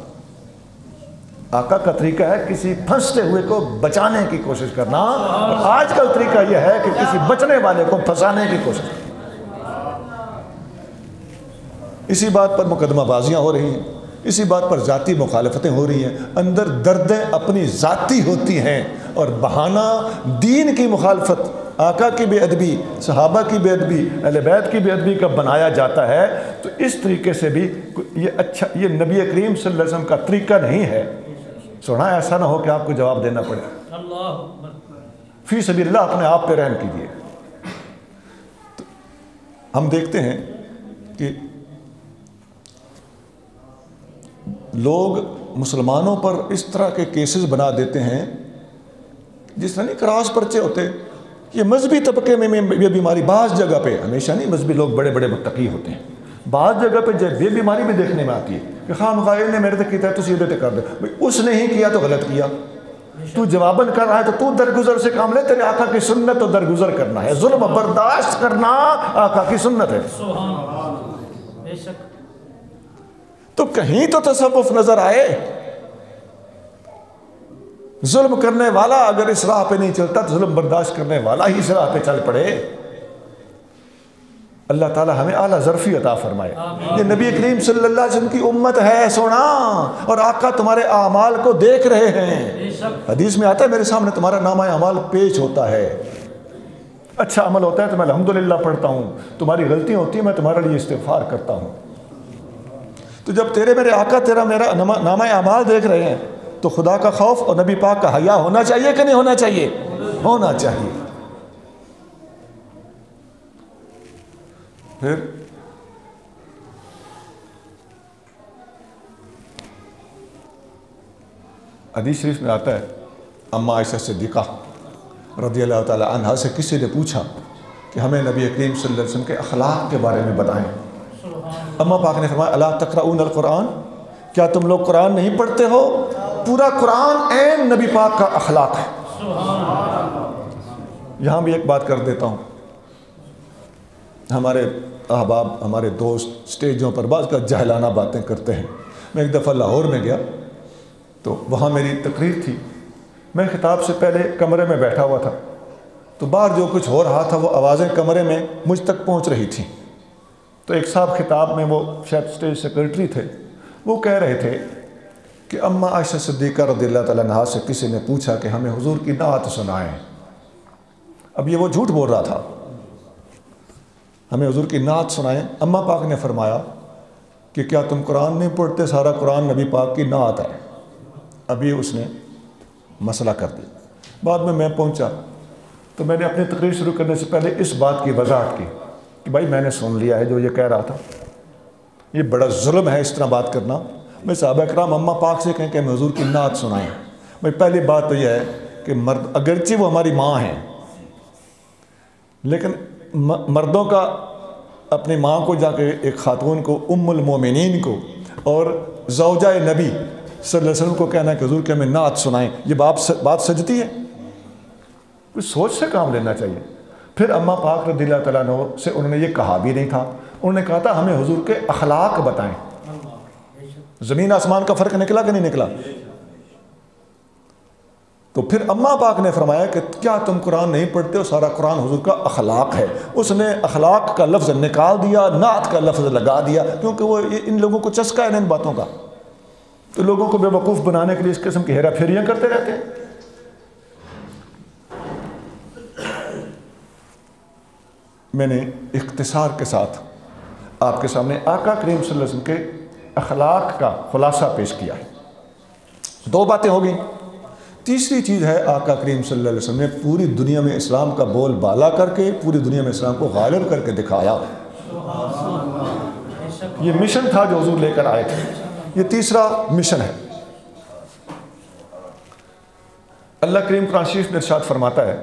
A: آقا کا طریقہ ہے کسی پھنستے ہوئے کو بچانے کی کوشش کرنا، اور آج کل طریقہ یہ ہے کہ کسی بچنے والے کو پھنسانے کی کوشش کرنا. اسی بات پر مقدمہ بازیاں ہو رہی ہیں، اسی بات پر ذاتی مخالفتیں ہو رہی ہیں. اندر دردیں اپنی ذاتی ہوتی ہیں اور بہانہ دین کی مخالفت، آقا کی بے ادبی، صحابہ کی بے ادبی، اہل بیت کی بے ادبی کا بنایا جاتا ہے. تو اس طریقے سے بھی یہ اچھا، یہ نبی کریم صلی اللہ علیہ وسلم کا طریقہ نہیں ہے. سونا ایسا نہ ہو کہ آپ کو جواب دینا پڑے. فی سبیل اللہ اپنے آپ پہ رحم کیجیے. ہم دیکھتے ہیں کہ لوگ مسلمانوں پر اس طرح کے کیسز بنا دیتے ہیں جس طرح نہیں کراس پرچے ہوتے. یہ مذہبی طبقے میں یہ بیماری بعض جگہ پہ، ہمیشہ نہیں، مذہبی لوگ بڑے بڑے متقی ہوتے ہیں، بعض جگہ پہ جب یہ بیماری بھی دیکھنے میں آتی ہے کہ خواہ مخواہ نے میرے تک کیا ہے تو سیدھے تے کر دے. اس نے ہی کیا تو غلط کیا. تو جواباً کر رہا ہے تو درگزر سے کام لے. تیرے آقا کی سنت تو درگزر کرنا ہے، ظلم برداشت کرنا آقا کی سنت ہے. تو کہیں تو تصوف نظر آئے. ظلم کرنے والا اگر اس راہ پہ نہیں چلتا تو ظلم برداشت کرنے والا ہی اس راہ پہ چل پڑے. اللہ تعالی ہمیں اعلیٰ ظرفی عطا فرمائے. یہ نبی کریم صلی اللہ علیہ وسلم کی امت ہے سونا، اور آقا تمہارے اعمال کو دیکھ رہے ہیں. حدیث میں آتا ہے میرے سامنے تمہارا نامہ اعمال پیش ہوتا ہے. اچھا عمل ہوتا ہے تو میں الحمدللہ پڑھتا ہوں، تمہاری غلطیاں ہوتی ہیں میں تمہارے لیے استغفار کرتا ہوں. تو جب تیرے میرے آقا تیرا میرا نامہ اعمال دیکھ رہے ہیں تو خدا کا خوف اور نبی پاک کا حیا ہونا چاہیے کہ نہیں ہونا چاہیے؟ ہونا چاہیے. پھر حدیث شریف میں آتا ہے، اما عائشہ صدیقہ رضی اللہ تعالی عنہا سے کسی نے پوچھا کہ ہمیں نبی کریم صلی اللہ علیہ وسلم کے اخلاق کے بارے میں بتائیں. اما پاک نے فرمایا الا تقرؤون القرآن، کیا تم لوگ قرآن نہیں پڑھتے ہو؟ پورا قرآن عین نبی پاک کا اخلاق ہے. یہاں بھی ایک بات کر دیتا ہوں. ہمارے احباب، ہمارے دوست سٹیجوں پر بعض کا جہلانہ باتیں کرتے ہیں. میں ایک دفعہ لاہور میں گیا تو وہاں میری تقریر تھی. میں خطاب سے پہلے کمرے میں بیٹھا ہوا تھا تو باہر جو کچھ ہو رہا تھا وہ آوازیں کمرے میں مجھ تک پہنچ رہی تھیں. تو ایک صاحب خطاب میں، وہ شاید اسٹیج سیکرٹری تھے، وہ کہہ رہے تھے کہ اما عائشہ صدیقہ رضی اللہ تعالیٰ عنہا سے کسی نے پوچھا کہ ہمیں حضور کی نعت سنائیں. اب یہ وہ جھوٹ بول رہا تھا، ہمیں حضور کی نعت سنائیں. اما پاک نے فرمایا کہ کیا تم قرآن نہیں پڑھتے؟ سارا قرآن نبی پاک کی نعت ہے. ابھی اس نے مسئلہ کر دیا. بعد میں پہنچا تو میں نے اپنی تقریر شروع کرنے سے پہلے اس بات کی وضاحت کی کہ بھائی میں نے سن لیا ہے جو یہ کہہ رہا تھا، یہ بڑا ظلم ہے اس طرح بات کرنا. میں صحابہ کرام اما پاک سے کہیں کہ ہمیں حضور کی نعت سنائیں. بھائی پہلی بات تو یہ ہے کہ مرد اگرچہ وہ ہماری ماں ہیں لیکن مردوں کا اپنی ماں کو جا کے، ایک خاتون کو، ام المومنین کو اور زوجہ نبی صلی اللہ علیہ وسلم کو کہنا ہے کہ حضور کہ ہمیں نعت سنائیں، یہ بات سجتی ہے؟ کوئی سوچ سے کام لینا چاہیے. پھر اما پاک رضی اللہ تعالیٰ عنہ سے انہوں نے یہ کہا بھی نہیں تھا، انہوں نے کہا تھا ہمیں حضور کے اخلاق بتائیں. زمین آسمان کا فرق نکلا کہ نہیں نکلا؟ تو پھر اما پاک نے فرمایا کہ کیا تم قرآن نہیں پڑھتے ہو؟ سارا قرآن حضور کا اخلاق ہے. اس نے اخلاق کا لفظ نکال دیا، نعت کا لفظ لگا دیا، کیونکہ وہ ان لوگوں کو چسکا ہے ان باتوں کا. تو لوگوں کو بے وقوف بنانے کے لیے اس قسم کی ہیرا پھیریاں کرتے رہتے ہیں. میں نے اختصار کے ساتھ آپ کے سامنے آقا کریم صلی اللہ علیہ وسلم کے اخلاق کا خلاصہ پیش کیا ہے. 2 باتیں ہو گئیں. تیسری چیز ہے آقا کریم صلی اللہ علیہ وسلم نے پوری دنیا میں اسلام کا بول بالا کر کے پوری دنیا میں اسلام کو غالب کر کے دکھایا. یہ مشن تھا جو حضور لے کر آئے تھے. یہ تیسرا مشن ہے. اللہ کریم قرآن شریف میں ارشاد فرماتا ہے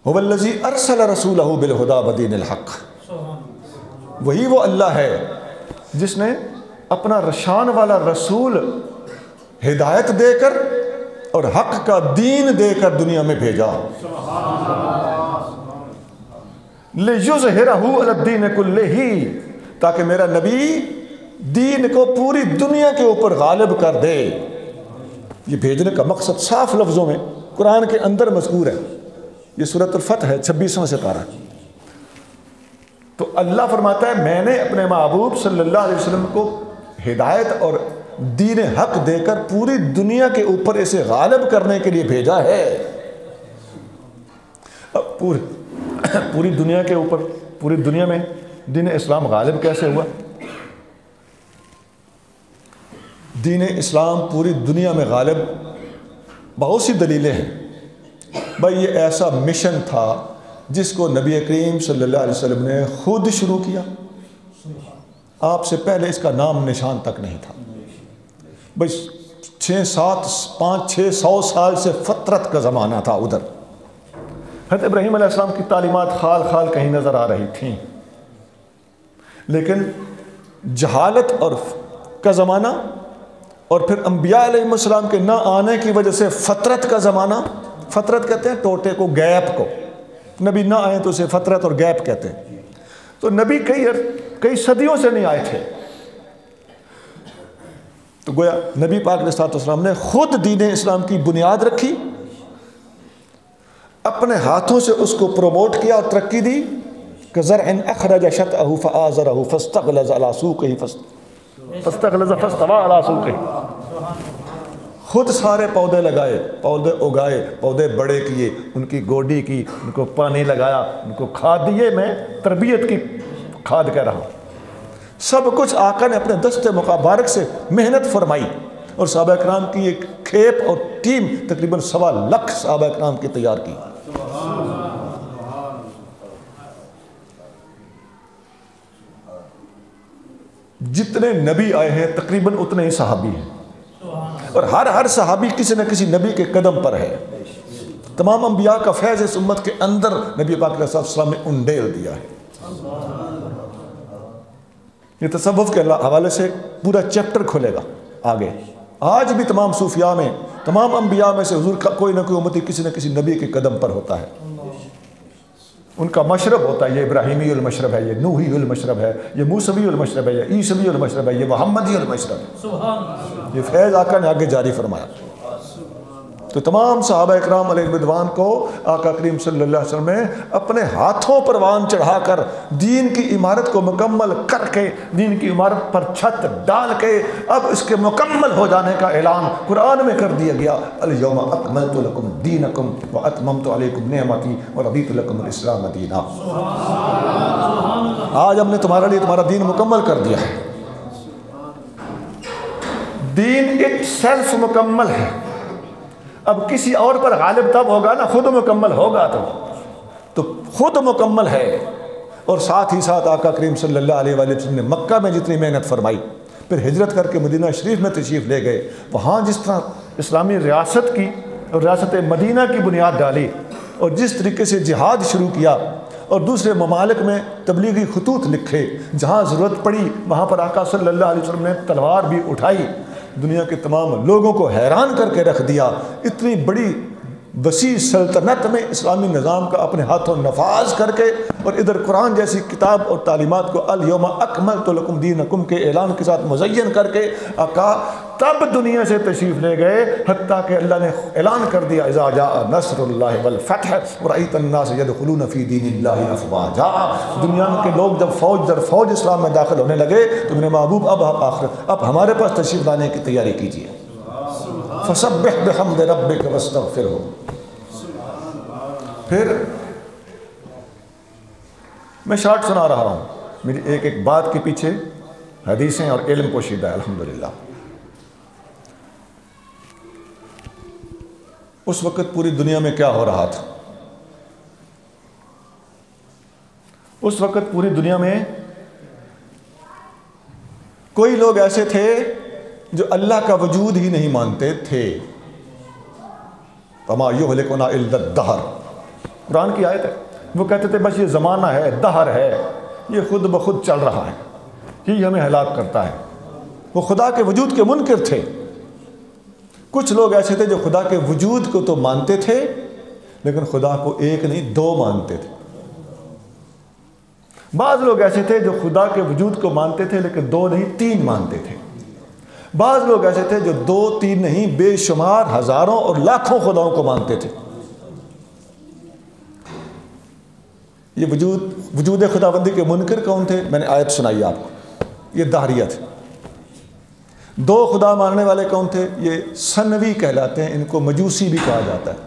A: هو الذی ارسل رسولہ بالہدی ودین الحق، وہی وہ اللہ ہے جس نے اپنا رشان والا رسول ہدایت دے کر اور حق کا دین دے کر دنیا میں بھیجا، لِیُظْہِرَہُ عَلَى الدِّینِ کُلِّہِ، تاکہ میرا نبی دین کو پوری دنیا کے اوپر غالب کر دے۔ یہ بھیجنے کا مقصد صاف لفظوں میں قرآن کے اندر مذکور ہے، یہ سورۃ الفتح ہے 26واں سپارہ۔ تو اللہ فرماتا ہے میں نے اپنے محبوب صلی اللہ علیہ وسلم کو ہدایت اور دین حق دے کر پوری دنیا کے اوپر اسے غالب کرنے کے لیے بھیجا ہے۔ اب پوری دنیا کے اوپر، پوری دنیا میں دین اسلام غالب کیسے ہوا؟ دین اسلام پوری دنیا میں غالب بہت سی دلیلیں ہیں۔ بھائی یہ ایسا مشن تھا جس کو نبی کریم صلی اللہ علیہ وسلم نے خود شروع کیا، آپ سے پہلے اس کا نام نشان تک نہیں تھا۔ بھائی 500-600 سال سے فطرت کا زمانہ تھا ادھر۔ حضرت ابراہیم علیہ السلام کی تعلیمات خال خال کہیں نظر آ رہی تھیں، لیکن جہالت اور کا زمانہ اور پھر انبیاء علیہ السلام کے نہ آنے کی وجہ سے فطرت کا زمانہ، فطرت کہتے ہیں ٹوٹے کو، گیپ کو، نبی نہ آئے تو اسے فطرت اور گیپ کہتے ہیں۔ تو نبی کئی صدیوں سے نہیں آئے تھے، تو گویا نبی پاک علیہ السلام نے خود دین اسلام کی بنیاد رکھی، اپنے ہاتھوں سے اس کو پروموٹ کیا اور ترقی دی۔ كَزَرْعٍ أَخْرَجَ شَطْأَهُ فَآزَرَهُ فَاسْتَغْلَظَ عَلَىٰ سُوقِهِ فَاسْتَغْلَظَ فَاسْتَوَىٰ عَلَىٰ سُوقِهِ، خود سارے پودے لگائے، پودے اگائے، پودے بڑے کیے، ان کی گوڈی کی، ان کو پانی لگایا، ان کو کھاد دیے۔ میں تربیت کی کھاد کہہ رہا ہوں۔ سب کچھ آقا نے اپنے دست مبارک سے محنت فرمائی، اور صحابہ کرام کی ایک کھیپ اور ٹیم تقریباً 1.25 لاکھ صحابہ کرام کی تیار کی۔ جتنے نبی آئے ہیں تقریباً اتنے ہی صحابی ہیں، اور ہر صحابی کسی نہ کسی نبی کے قدم پر ہے۔ تمام انبیاء کا فیض اس امت کے اندر نبی پاک علیہ السلام نے انڈیل دیا ہے۔ یہ تصوف کے حوالے سے پورا چیپٹر کھلے گا آگے۔ آج بھی تمام صوفیاء میں، تمام انبیاء میں سے حضور کا کوئی نہ کوئی امتی کسی نہ کسی نبی کے قدم پر ہوتا ہے، ان کا مشرب ہوتا ہے۔ یہ ابراہیمی المشرب ہے، یہ نوحی المشرب ہے، یہ موسوی المشرب ہے، یہ عیسوی المشرب ہے، یہ محمدی المشرب ہے۔ یہ فیض آقا نے آگے جاری فرمایا۔ تو تمام صحابہ اکرام علیہ رضوان کو آقا کریم صلی اللہ علیہ وسلم نے اپنے ہاتھوں پروان چڑھا کر دین کی عمارت کو مکمل کر کے، دین کی عمارت پر چھت ڈال کے اب اس کے مکمل ہو جانے کا اعلان قرآن میں کر دیا گیا۔ الیوم اکملت لکم دینکم واتممت علیکم نعمتی ورضیت لکم الاسلام دینا۔ آج ہم نے تمہارے لیے تمہارا دین مکمل کر دیا ہے۔ دین اٹ سیلف مکمل ہے، اب کسی اور پر غالب تب ہوگا نا، خود مکمل ہوگا تو خود مکمل ہے۔ اور ساتھ ہی ساتھ آقا کریم صلی اللہ علیہ وسلم نے مکہ میں جتنی محنت فرمائی، پھر ہجرت کر کے مدینہ شریف میں تشریف لے گئے، وہاں جس طرح اسلامی ریاست کی اور ریاست مدینہ کی بنیاد ڈالی، اور جس طریقے سے جہاد شروع کیا اور دوسرے ممالک میں تبلیغی خطوط لکھے، جہاں ضرورت پڑی وہاں پر آقا صلی اللہ علیہ وسلم نے تلوار بھی اٹھائی، دنیا کے تمام لوگوں کو حیران کر کے رکھ دیا۔ اتنی بڑی وسیع سلطنت میں اسلامی نظام کا اپنے ہاتھوں نفاذ کر کے، اور ادھر قرآن جیسی کتاب اور تعلیمات کو الیوم اکملت لکم دینکم کے اعلان کے ساتھ مزین کر کے آقا تب دنیا سے تشریف لے گئے، حتیٰ کہ اللہ نے اعلان کر دیا اذا جاء نصر اللہ والفتح ورأیت الناس یدخلون فی دین اللہ افواجا۔ دنیا کے لوگ جب فوج در فوج اسلام میں داخل ہونے لگے تو میرے محبوب اب ہمارے پاس تشریف لانے کی تیاری کیجیے۔ فسبح بحمد ربک واستغفرہ۔ پھر میں شارٹ سنا رہا ہوں، میری ایک بات کے پیچھے حدیثیں اور علم پوشیدہ ہے الحمدللہ۔ اس وقت پوری دنیا میں کیا ہو رہا تھا؟ اس وقت پوری دنیا میں کوئی لوگ ایسے تھے جو اللہ کا وجود ہی نہیں مانتے تھے، وما یہلکنا الا الدہر، قرآن کی آیت ہے۔ وہ کہتے تھے بس یہ زمانہ ہے، دہر ہے، یہ خود بخود چل رہا ہے، یہی ہمیں ہلاک کرتا ہے۔ وہ خدا کے وجود کے منکر تھے۔ کچھ لوگ ایسے تھے جو خدا کے وجود کو تو مانتے تھے لیکن خدا کو ایک نہیں دو مانتے تھے۔ بعض لوگ ایسے تھے جو خدا کے وجود کو مانتے تھے لیکن دو نہیں تین مانتے تھے۔ بعض لوگ ایسے تھے جو دو تین نہیں بے شمار ہزاروں اور لاکھوں خداؤں کو مانتے تھے۔ یہ وجود خداوندی کے منکر کون تھے؟ میں نے آیت سنائی آپ کو، یہ دہریہ تھے۔ دو خدا ماننے والے کون تھے؟ یہ سنوی کہلاتے ہیں، ان کو مجوسی بھی کہا جاتا ہے۔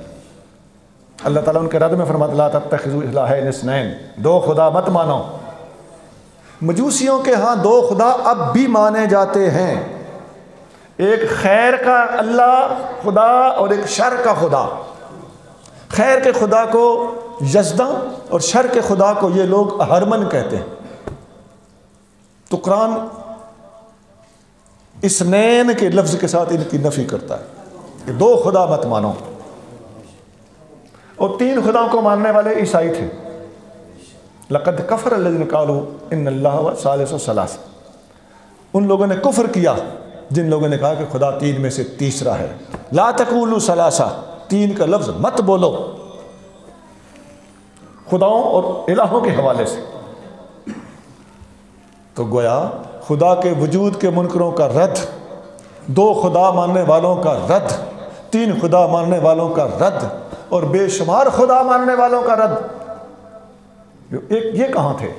A: اللہ تعالیٰ ان کے رد میں فرماتا لا تتخذوا الہین اثنین، دو خدا مت مانو۔ مجوسیوں کے ہاں دو خدا اب بھی مانے جاتے ہیں، ایک خیر کا اللہ خدا اور ایک شر کا خدا۔ خیر کے خدا کو یزداں اور شر کے خدا کو یہ لوگ اہرمن کہتے ہیں۔ تو قرآن اثنین کے لفظ کے ساتھ ان کی نفی کرتا ہے کہ دو خدا مت مانو۔ اور تین خداؤں کو ماننے والے عیسائی تھے۔ لقد کفر الذین قالوا ان اللہ ثالث ثلاثہ، ان لوگوں نے کفر کیا جن لوگوں نے کہا کہ خدا تین میں سے تیسرا ہے۔ لا تقولوا ثلاثہ، تین کا لفظ مت بولو خداؤں اور الہوں کے حوالے سے۔ تو گویا خدا کے وجود کے منکروں کا رد، دو خدا ماننے والوں کا رد، تین خدا ماننے والوں کا رد اور بے شمار خدا ماننے والوں کا رد۔ یہ کہاں تھے؟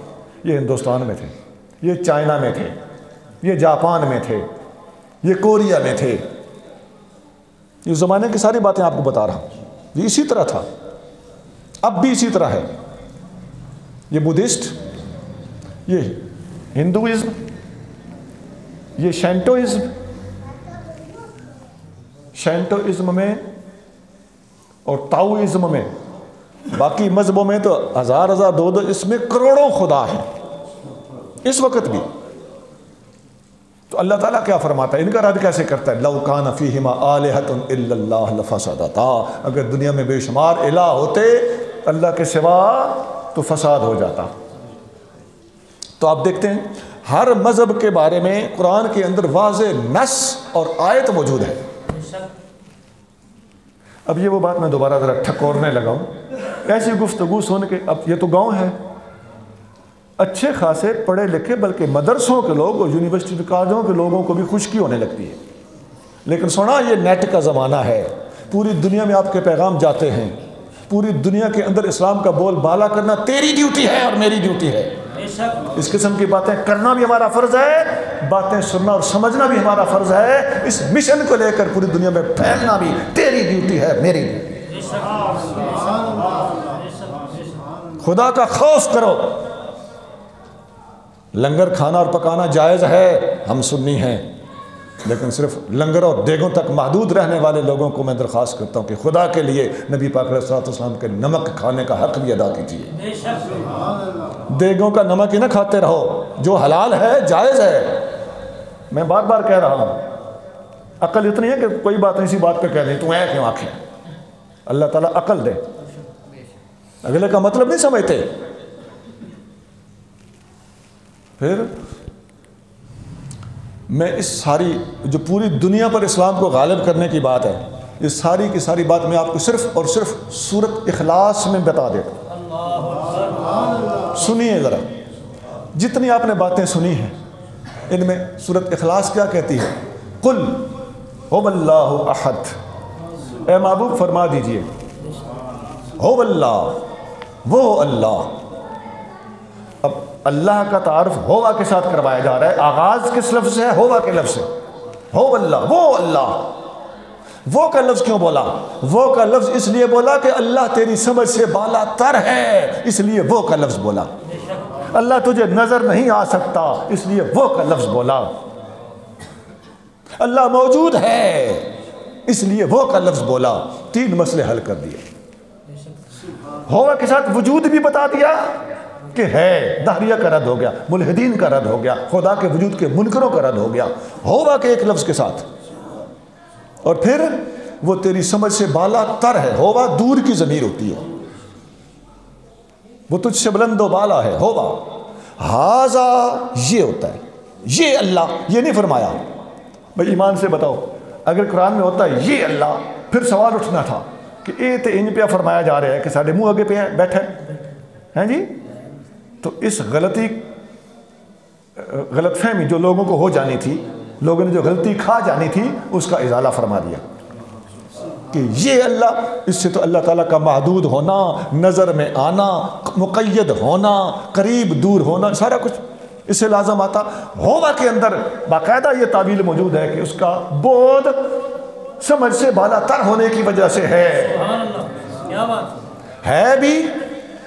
A: یہ ہندوستان میں تھے، یہ چائنا میں تھے، یہ جاپان میں تھے، یہ کوریا میں تھے۔ یہ زمانے کی ساری باتیں آپ کو بتا رہا ہوں، یہ اسی طرح تھا، اب بھی اسی طرح ہے۔ یہ بدھسٹ، یہ ہندوازم، یہ شینٹوازم میں اور تاؤازم میں، باقی مذہبوں میں تو ہزار ہزار دو اس میں کروڑوں خدا ہیں اس وقت بھی۔ تو اللہ تعالیٰ کیا فرماتا ہے؟ ان کا رد کیسے کرتا ہے؟ لو کان فیہما آلہۃ الا اللہ لفسدتا، اگر دنیا میں بے شمار الہ ہوتے اللہ کے سوا تو فساد ہو جاتا۔ تو آپ دیکھتے ہیں ہر مذہب کے بارے میں قرآن کے اندر واضح نص اور آیت موجود ہے۔ اب یہ وہ بات میں دوبارہ ذرا ٹھکورنے لگا ہوں، ایسی گفتگو سن کے، اب یہ تو گاؤں ہے، اچھے خاصے پڑھے لکھے بلکہ مدرسوں کے لوگ اور یونیورسٹی کالجوں کے لوگوں کو بھی خشکی ہونے لگتی ہے۔ لیکن سنا یہ نیٹ کا زمانہ ہے، پوری دنیا میں آپ کے پیغام جاتے ہیں، پوری دنیا کے اندر اسلام کا بول بالا کرنا تیری ڈیوٹی ہے اور میری ڈیوٹی ہے۔ اس قسم کی باتیں کرنا بھی ہمارا فرض ہے، باتیں سننا اور سمجھنا بھی ہمارا فرض ہے۔ اس مشن کو لے کر پوری دنیا میں پھیلنا بھی تیری ڈیوٹی ہے، میری ڈیوٹی۔ خدا کا خوف کرو۔ لنگر کھانا اور پکانا جائز ہے، ہم سنی ہیں، لیکن صرف لنگر اور دیگوں تک محدود رہنے والے لوگوں کو میں درخواست کرتا ہوں کہ خدا کے لیے نبی پاک علیہ الصلوۃ والسلام کے نمک کھانے کا حق بھی ادا کیجیے۔ دیگوں کا نمک ہی نہ کھاتے رہو، جو حلال ہے جائز ہے۔ میں بار بار کہہ رہا ہوں، عقل اتنی ہے کہ کوئی بات نہیں، اسی بات پہ کہہ دیں تو اے کیوں آنکھیں۔ اللہ تعالیٰ عقل دے، اگلے کا مطلب نہیں سمجھتے۔ پھر میں اس ساری جو پوری دنیا پر اسلام کو غالب کرنے کی بات ہے، یہ ساری کی ساری بات میں آپ کو صرف اور صرف سورۃ اخلاص میں بتا دیتا ہوں۔ سنیے ذرا، جتنی آپ نے باتیں سنی ہیں ان میں سورۃ اخلاص کیا کہتی ہے؟ قل هو اللہ احد، اے محبوب فرما دیجئے هو اللہ، وہ اللہ۔ اب اللہ کا تعارف ہوا کے ساتھ کروایا جا رہا ہے، آغاز کس لفظ سے ہے؟ ہوا کے لفظ سے۔ ہو اللہ، وہ اللہ۔ وہ کا لفظ کیوں بولا؟ وہ کا لفظ اس لیے بولا کہ اللہ تیری سمجھ سے بالا تر ہے، اس لیے وہ کا لفظ بولا۔ اللہ تجھے نظر نہیں آ سکتا، اس لیے وہ کا لفظ بولا۔ اللہ موجود ہے، اس لیے وہ کا لفظ بولا۔ تین مسئلے حل کر دیے۔ ہوا کے ساتھ وجود بھی بتا دیا کہ ہے، دہریہ کا رد ہو گیا، ملحدین کا رد ہو گیا، خدا کے وجود کے منکروں کا رد ہو گیا، ہوا کے ایک لفظ کے ساتھ۔ اور پھر وہ تیری سمجھ سے بالا تر ہے. ہووا دور کی ضمیر ہوتی ہے, وہ تجھ سے بلند و بالا ہے. ہووا ہاذا یہ ہوتا ہے, یہ اللہ. یہ نہیں فرمایا بھائی ایمان سے بتاؤ, اگر قرآن میں ہوتا ہے یہ اللہ, پھر سوال اٹھنا تھا کہ اے تے ان پہ فرمایا جا رہا ہے کہ ساڑھے منہ آگے پہ بیٹھے ہیں جی. تو اس غلط فہمی جو لوگوں کو ہو جانی تھی, لوگوں نے جو غلطی کھا جانی تھی, اس کا ازالہ فرما دیا کہ یہ اللہ. اس سے تو اللہ تعالیٰ کا محدود ہونا, نظر میں آنا, مقید ہونا, قریب دور ہونا, سارا کچھ اس سے لازم آتا. ہوا کے اندر باقاعدہ یہ تعویل موجود ہے کہ اس کا بود سمجھ سے بالا تر ہونے کی وجہ سے ہے. ہے بھی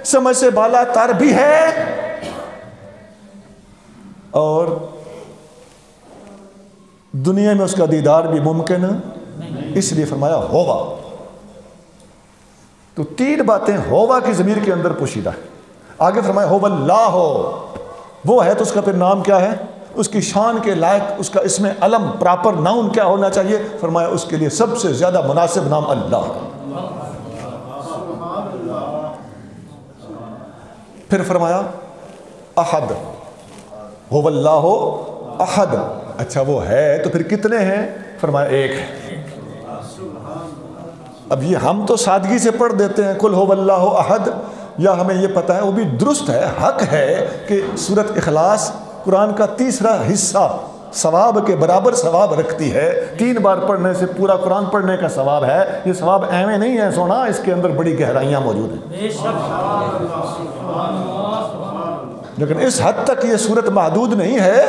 A: سمجھ سے بالا تر بھی ہے, اور دنیا میں اس کا دیدار بھی ممکن اس لیے فرمایا ہووا. تو تین باتیں ہووا کی ضمیر کے اندر پوشیدہ ہے. آگے فرمایا ہو اللہ ہو, وہ ہے تو اس کا پھر نام کیا ہے, اس کی شان کے لائق اس کا اسم علم پراپر ناؤن کیا ہونا چاہیے. فرمایا اس کے لیے سب سے زیادہ مناسب نام اللہ. پھر فرمایا احد, ہو اللہ ہو احد. اچھا وہ ہے تو پھر کتنے ہیں؟ فرمایا ایک ہے. اب یہ ہم تو سادگی سے پڑھ دیتے ہیں کل ہو اللہ احد, یا ہمیں یہ پتہ ہے وہ بھی درست ہے, حق ہے کہ سورۃ اخلاص قرآن کا تیسرا حصہ ثواب کے برابر ثواب رکھتی ہے. 3 بار پڑھنے سے پورا قرآن پڑھنے کا ثواب ہے. یہ ثواب ایویں نہیں ہے سونا, اس کے اندر بڑی گہرائیاں موجود ہیں. لیکن اس حد تک یہ صورت محدود نہیں ہے,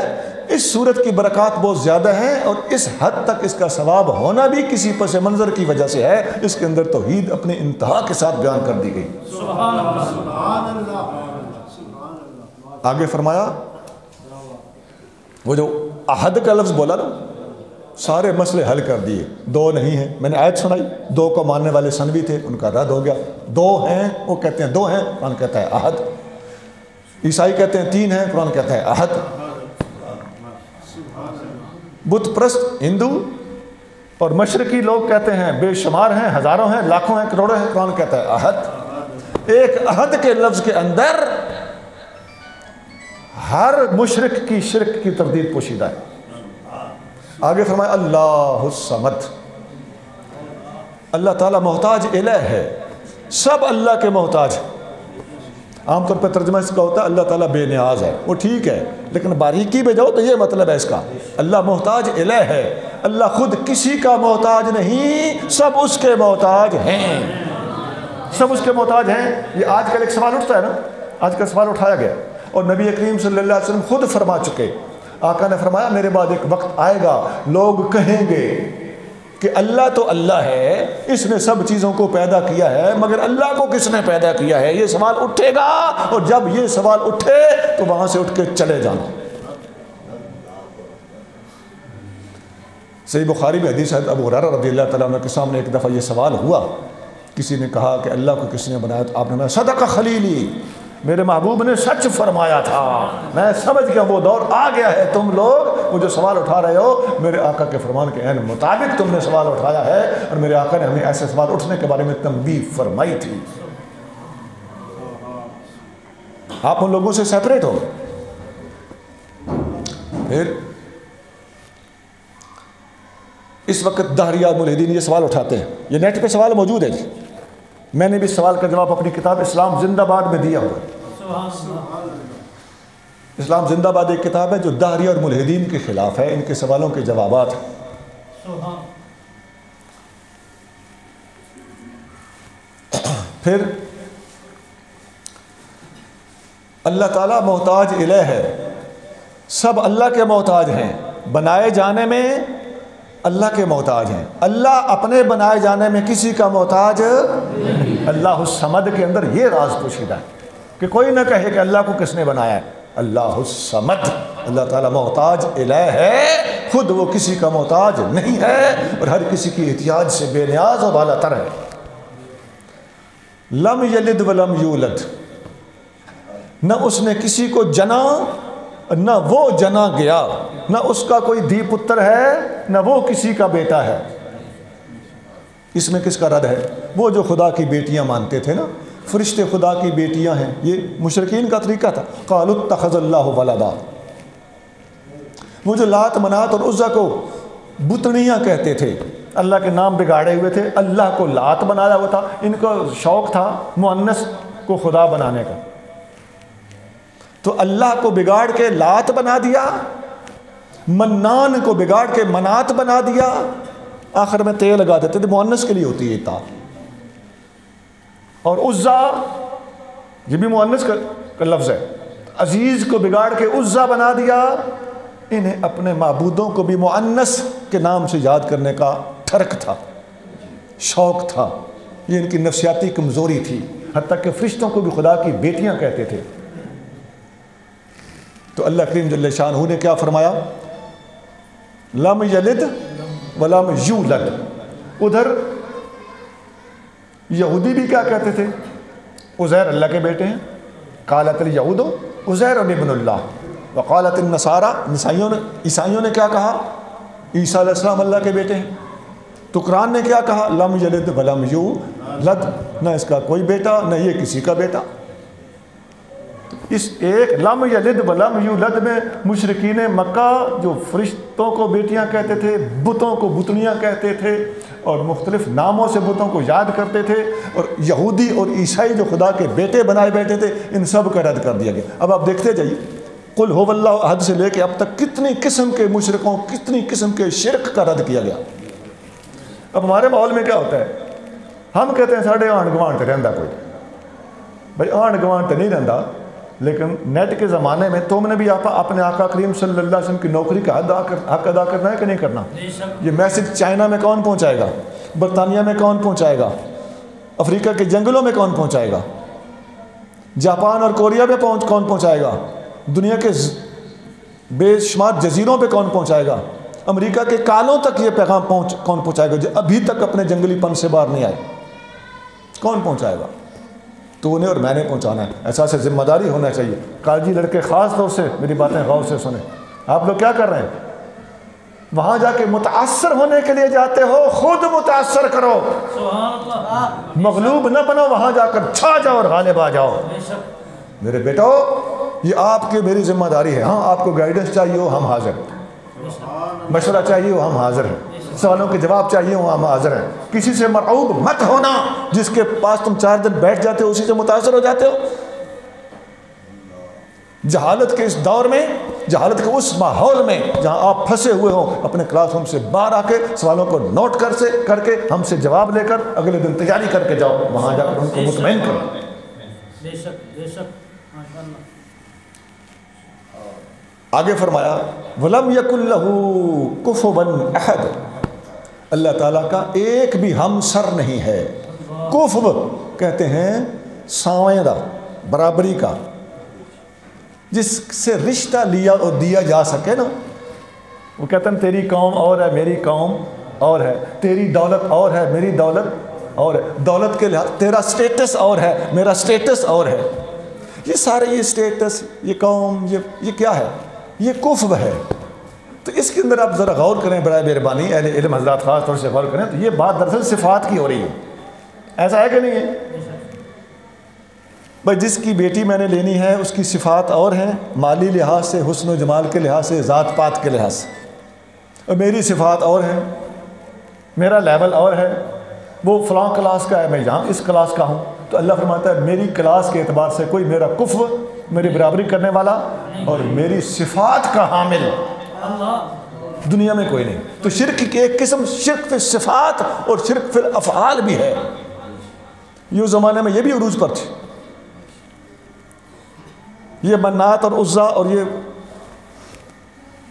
A: اس صورت کی برکات بہت زیادہ ہیں, اور اس حد تک اس کا ثواب ہونا بھی کسی پس منظر کی وجہ سے ہے. اس کے اندر توحید اپنے انتہا کے ساتھ بیان کر دی گئی. آگے فرمایا وہ جو احد کا لفظ بولا نا, سارے مسئلے حل کر دیے. 2 نہیں ہیں, میں نے آیت سنائی, 2 کو ماننے والے سنوی تھے, ان کا رد ہو گیا. 2 ہیں, وہ کہتے ہیں 2 ہیں, قرآن کہتا ہے احد. عیسائی کہتے ہیں 3 ہیں, قرآن کہتا ہے احد. بت پرست ہندو اور مشرقی لوگ کہتے ہیں بے شمار ہیں, ہزاروں ہیں, لاکھوں ہیں, کروڑوں ہیں, قرآن کہتا ہے احد. ایک احد کے لفظ کے اندر ہر مشرک کی شرک کی تردید پوشیدہ ہے. آگے فرمایا اللہ الصمد, اللہ تعالیٰ محتاج الہ ہے, سب اللہ کے محتاج. عام طور پہ ترجمہ اس کا ہوتا ہے اللہ تعالیٰ بے نیاز ہے, وہ ٹھیک ہے, لیکن باریکی پہ جاؤ تو یہ مطلب ہے اس کا, اللہ محتاج الہ ہے. اللہ خود کسی کا محتاج نہیں, سب اس کے محتاج ہیں, سب اس کے محتاج ہیں. یہ آج کل ایک سوال اٹھتا ہے نا, آج کل سوال اٹھایا گیا, اور نبی کریم صلی اللہ علیہ وسلم خود فرما چکے. آقا نے فرمایا میرے بعد ایک وقت آئے گا لوگ کہیں گے کہ اللہ تو اللہ ہے, اس نے سب چیزوں کو پیدا کیا ہے, مگر اللہ کو کس نے پیدا کیا ہے. یہ سوال اٹھے گا, اور جب یہ سوال اٹھے تو وہاں سے اٹھ کے چلے جانا. صحیح بخاری میں حدیث ہے, ابو ہریرہ رضی اللہ تعالیٰ عنہ کے سامنے ایک دفعہ یہ سوال ہوا. کسی نے کہا کہ اللہ کو کس نے بنایا, تو آپ نے کہا صدق خلیلی, میرے محبوب نے سچ فرمایا تھا. میں سمجھ گیا وہ دور آ گیا ہے, تم لوگ وہ جو سوال اٹھا رہے ہو میرے آقا کے فرمان کے عین مطابق تم نے سوال اٹھایا ہے, اور میرے آقا نے ہمیں ایسے سوال اٹھنے کے بارے میں تنبیہ فرمائی تھی. آپ ان لوگوں سے سیپریٹ ہو. پھر اس وقت دہریہ ملحدین یہ سوال اٹھاتے ہیں, یہ نیٹ پہ سوال موجود ہے جی, میں نے بھی سوال کا جواب اپنی کتاب اسلام زندہ باد میں دیا ہوا. اسلام زندہ باد ایک کتاب ہے جو دہریہ اور ملحدین کے خلاف ہے, ان کے سوالوں کے جوابات ہیں. پھر اللہ تعالیٰ محتاج الہ ہے, سب اللہ کے محتاج ہیں, بنائے جانے میں اللہ کے محتاج ہیں. اللہ اپنے بنائے جانے میں کسی کا محتاج نہیں. اللہ الصمد کے اندر یہ راز پوشیدہ ہے کہ کوئی نہ کہے کہ اللہ کو کس نے بنایا ہے. اللہ الصمد, اللہ تعالیٰ محتاج الہ ہے, خود وہ کسی کا محتاج نہیں ہے, اور ہر کسی کی احتیاج سے بے نیاز و بالا تر ہے. لم یلد ولم یولد, نہ اس نے کسی کو جنا نہ وہ جنا گیا, نہ اس کا کوئی دھی پتر ہے نہ وہ کسی کا بیٹا ہے. اس میں کس کا رد ہے؟ وہ جو خدا کی بیٹیاں مانتے تھے نا، فرشتے خدا کی بیٹیاں ہیں، یہ مشرکین کا طریقہ تھا۔ قالوا اتخذ اللہ ولدا، وہ جو لات منات اور عزا کو بتنیاں کہتے تھے، اللہ کے نام بگاڑے ہوئے تھے، اللہ کو لات بنایا ہوا تھا، ان کو شوق تھا مؤنث کو خدا بنانے کا، تو اللہ کو بگاڑ کے لات بنا دیا، منان کو بگاڑ کے منات بنا دیا، آخر میں تے لگا دیتے تھے، مؤنث کے لیے ہوتی ہے تا، اور عزا یہ بھی مؤنث کا لفظ ہے، عزیز کو بگاڑ کے عزا بنا دیا۔ انہیں اپنے معبودوں کو بھی مؤنث کے نام سے یاد کرنے کا ٹھرک تھا، شوق تھا، یہ ان کی نفسیاتی کمزوری تھی، حتیٰ کہ فرشتوں کو بھی خدا کی بیٹیاں کہتے تھے۔ تو اللہ کریم جل شانہ نے کیا فرمایا؟ لم یلد ولم یولد۔ ادھر یہودی بھی کیا کہتے تھے؟ عزیر اللہ کے بیٹے ہیں، قالت الیہود عزیر ابن اللہ، وقالت النصارى، عیسائیوں نے کیا کہا؟ عیسیٰ علیہ السلام اللہ کے بیٹے ہیں۔ تو قرآن نے کیا کہا؟ لم یلد ولم یولد، نہ اس کا کوئی بیٹا نہ یہ کسی کا بیٹا۔ اس ایک لم یلد ولم یولد میں مشرکین مکہ جو فرشتوں کو بیٹیاں کہتے تھے، بتوں کو بتنیاں کہتے تھے، اور مختلف ناموں سے بتوں کو یاد کرتے تھے، اور یہودی اور عیسائی جو خدا کے بیٹے بنائے بیٹھے تھے، ان سب کا رد کر دیا گیا۔ اب آپ دیکھتے جائیے، قل هو اللہ احد سے لے کے اب تک کتنی قسم کے مشرکوں، کتنی قسم کے شرک کا رد کیا گیا۔ اب ہمارے ماحول میں کیا ہوتا ہے؟ ہم کہتے ہیں ساڑھے آنڈ گوانڈ رہندا کوئی، بھائی آنڈ گوانڈ تو نہیں رہندا، لیکن نیٹ کے زمانے میں تم نے بھی اپنے آقا کریم صلی اللہ علیہ وسلم کی نوکری کا حق ادا کرنا ہے کہ نہیں کرنا؟ یہ میسج چائنا میں کون پہنچائے گا؟ برطانیہ میں کون پہنچائے گا؟ افریقہ کے جنگلوں میں کون پہنچائے گا؟ جاپان اور کوریا میں کون پہنچائے گا؟ دنیا کے بے شمار جزیروں پہ کون پہنچائے گا؟ امریکہ کے کالوں تک یہ پیغام کون پہنچائے گا جو ابھی تک اپنے جنگلی پن سے باہر نہیں آئے؟ کون پہنچائے گا؟ تو انہیں اور میں نے پہنچانا ہے۔ احساس ذمہ داری ہونا چاہیے۔ کالجی لڑکے خاص طور سے میری باتیں غور سے سنیں۔ آپ لوگ کیا کر رہے ہیں؟ وہاں جا کے متاثر ہونے کے لیے جاتے ہو، خود متاثر کرو، مغلوب نہ بنو، وہاں جا کر چھا جاؤ اور غالب آ جاؤ۔ میرے بیٹو، یہ آپ کی میری ذمہ داری ہے۔ ہاں آپ کو گائیڈنس چاہیے ہو، ہم حاضر ہیں، مشورہ چاہیے ہو، ہم حاضر ہیں، سوالوں کے جواب چاہیے ہو، ہم حاضر ہیں۔ کسی سے مرعوب مت ہونا، جس کے پاس تم 4 دن بیٹھ جاتے ہو اسی سے متاثر ہو جاتے ہو۔ جہالت کے اس دور میں، جہالت کے اس ماحول میں جہاں آپ پھنسے ہوئے ہوں، اپنے کلاس روم سے باہر آ کے سوالوں کو نوٹ کر کے ہم سے جواب لے کر اگلے دن تیاری کر کے جاؤ، وہاں جا کر ان کو مطمئن کرو۔ آگے فرمایا وَلَمْ يَكُنْ لَهُ كُفُوًا أَحَدٌ، اللہ تعالیٰ کا ایک بھی ہم سر نہیں ہے۔ کفو کہتے ہیں ساویں دا، برابری کا، جس سے رشتہ لیا اور دیا جا سکے نا۔ وہ کہتے ہیں تیری قوم اور ہے، میری قوم اور ہے، تیری دولت اور ہے، میری دولت اور ہے، دولت کے لحاظ تیرا سٹیٹس اور ہے، میرا سٹیٹس اور ہے۔ یہ سارے یہ سٹیٹس، یہ قوم، یہ کیا ہے؟ یہ کفو ہے۔ تو اس کے اندر آپ ذرا غور کریں برائے مہربانی، اہل علم حضرات خاص طور سے غور کریں، تو یہ بات دراصل صفات کی ہو رہی ہے۔ ایسا ہے کہ نہیں ہے؟ بھائی جس کی بیٹی میں نے لینی ہے اس کی صفات اور ہیں، مالی لحاظ سے، حسن و جمال کے لحاظ سے، ذات پات کے لحاظ سے، اور میری صفات اور ہیں، میرا لیول اور ہے۔ وہ فلاں کلاس کا ہے، میں یہاں اس کلاس کا ہوں، تو اللہ فرماتا ہے میری کلاس کے اعتبار سے کوئی میرا کفو، میری برابری کرنے والا اور میری صفات کا حامل دنیا میں کوئی نہیں۔ تو شرک کی ایک قسم شرک فی الصفات اور شرک فی الافعال بھی ہے۔ یہ اس زمانے میں یہ بھی عروج پر تھی۔ یہ منات اور عزا اور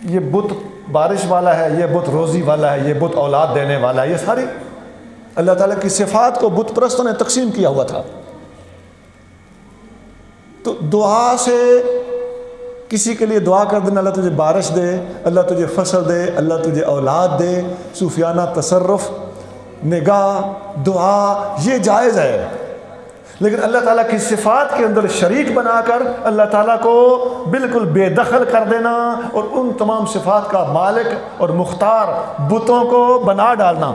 A: یہ بت بارش والا ہے، یہ بت روزی والا ہے، یہ بت اولاد دینے والا ہے، یہ ساری اللہ تعالیٰ کی صفات کو بت پرستوں نے تقسیم کیا ہوا تھا۔ تو دعا سے کسی کے لیے دعا کر دینا، اللہ تجھے بارش دے، اللہ تجھے فصل دے، اللہ تجھے اولاد دے، صوفیانہ تصرف، نگاہ، دعا، یہ جائز ہے۔ لیکن اللہ تعالیٰ کی صفات کے اندر شریک بنا کر اللہ تعالیٰ کو بالکل بے دخل کر دینا اور ان تمام صفات کا مالک اور مختار بتوں کو بنا ڈالنا،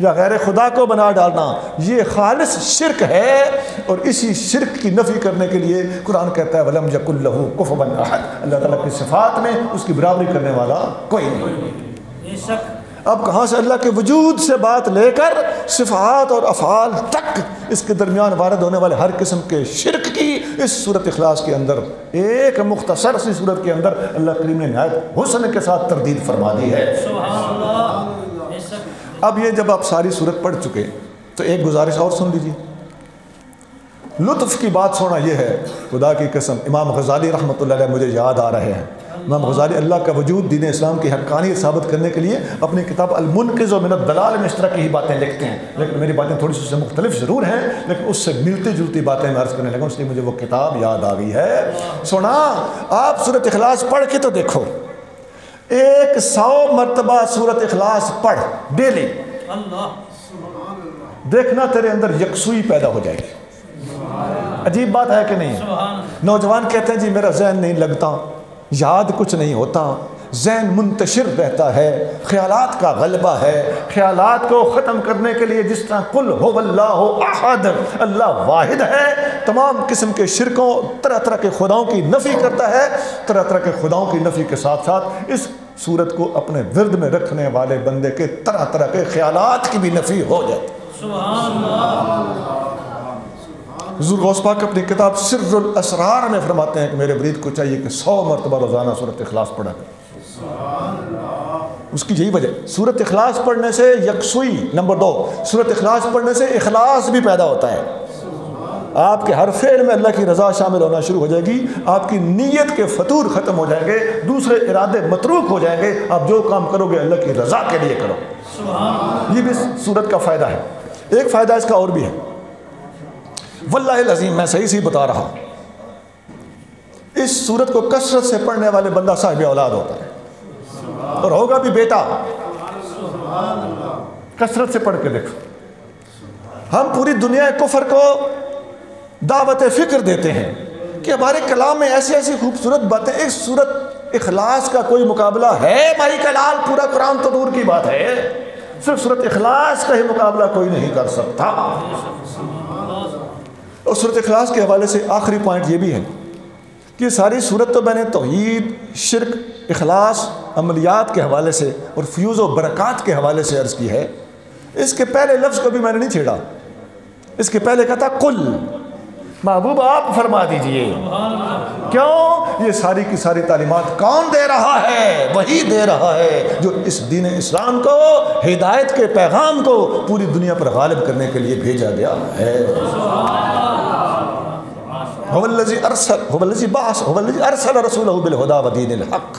A: یا غیر خدا کو بنا ڈالنا، یہ خالص شرک ہے، اور اسی شرک کی نفی کرنے کے لیے قرآن کہتا ہے وَلَمْ يَكُنْ لَهُ كُفُوًا أَحَدٌ، اللہ تعالیٰ کی صفات میں اس کی برابری کرنے والا کوئی نہیں۔ اب کہاں سے اللہ کے وجود سے بات لے کر صفات اور افعال تک اس کے درمیان وارد ہونے والے ہر قسم کے شرک کی اس سورۃ اخلاص کے اندر، ایک مختصر سی صورت کے اندر اللہ کریم نے نہایت حسن کے ساتھ تردید فرما دی ہے۔ اب یہ جب آپ ساری صورت پڑھ چکے تو ایک گزارش اور سن لیجیے۔ لطف کی بات سونا یہ ہے، خدا کی قسم امام غزالی رحمۃ اللہ علیہ مجھے یاد آ رہے ہیں۔ امام غزالی اللہ کا وجود دین اسلام کی حقانیت ثابت کرنے کے لیے اپنی کتاب المنقذ من الضلال میں اس طرح کی ہی باتیں لکھتے ہیں، لیکن میری باتیں تھوڑی سی اس سے مختلف ضرور ہیں، لیکن اس سے ملتی جلتی باتیں میں عرض کرنے لگا، اس لیے مجھے وہ کتاب یاد آ گئی ہے۔ سنا آپ سورۃ اخلاص پڑھ کے تو دیکھو، 100 مرتبہ سورۃ اخلاص پڑھ ڈیلی، دیکھنا تیرے اندر یکسوئی پیدا ہو جائے گی۔ عجیب بات ہے کہ نہیں؟ نوجوان کہتے ہیں جی میرا ذہن نہیں لگتا، یاد کچھ نہیں ہوتا، ذہن منتشر رہتا ہے، خیالات کا غلبہ ہے، خیالات کو ختم کرنے کے لیے جس طرح قل هو اللہ احد، اللہ واحد ہے، تمام قسم کے شرکوں طرح طرح کے خداؤں کی نفی کرتا ہے، طرح طرح کے خداؤں کی نفی کے ساتھ ساتھ اس صورت کو اپنے ورد میں رکھنے والے بندے کے طرح طرح کے خیالات کی بھی نفی ہو جاتی۔ سبحان اللہ۔ حضور غوث پاک اپنی کتاب سر الاسرار میں فرماتے ہیں کہ میرے مرید کو چاہیے کہ 100 مرتبہ روزانہ سورۃ اخلاص پڑھا کرے۔ اس کی یہی وجہ، سورۃ اخلاص پڑھنے سے یکسوئی، نمبر 2 سورۃ اخلاص پڑھنے سے اخلاص بھی پیدا ہوتا ہے، آپ کے ہر فعل میں اللہ کی رضا شامل ہونا شروع ہو جائے گی، آپ کی نیت کے فطور ختم ہو جائیں گے، دوسرے ارادے متروک ہو جائیں گے، آپ جو کام کرو گے اللہ کی رضا کے لیے کرو۔ یہ بھی سورت کا فائدہ ہے۔ ایک فائدہ اس کا اور بھی ہے، واللہ العظیم میں صحیح بتا رہا ہوں، اس سورت کو کثرت سے پڑھنے والے بندہ صاحب اولاد ہوتا ہے، اور ہوگا بھی بیٹا۔ کثرت سے پڑھ کے دیکھو، ہم پوری دنیا کفر کو دعوت فکر دیتے ہیں کہ ہمارے کلام میں ایسی ایسی خوبصورت باتیں، ایک سورت اخلاص کا کوئی مقابلہ ہے بھائی کلال، پورا قرآن تو دور کی بات ہے، صرف سورت اخلاص کا ہی مقابلہ کوئی نہیں کر سکتا۔ اور سورت اخلاص کے حوالے سے آخری پوائنٹ یہ بھی ہے کہ ساری سورت تو میں نے توحید، شرک، اخلاص، عملیات کے حوالے سے اور فیوز و برکات کے حوالے سے عرض کی ہے۔ اس کے پہلے لفظ کو بھی میں نے نہیں چھیڑا، اس کے پہلے کہا تھا قل، محبوب آپ فرما دیجئے۔ کیوں؟ یہ ساری کی ساری تعلیمات کون دے رہا ہے؟ وہی دے رہا ہے جو اس دین اسلام کو، ہدایت کے پیغام کو پوری دنیا پر غالب کرنے کے لیے بھیجا گیا ہے۔ هو الذي ارسل رسوله بالهدى ودين الحق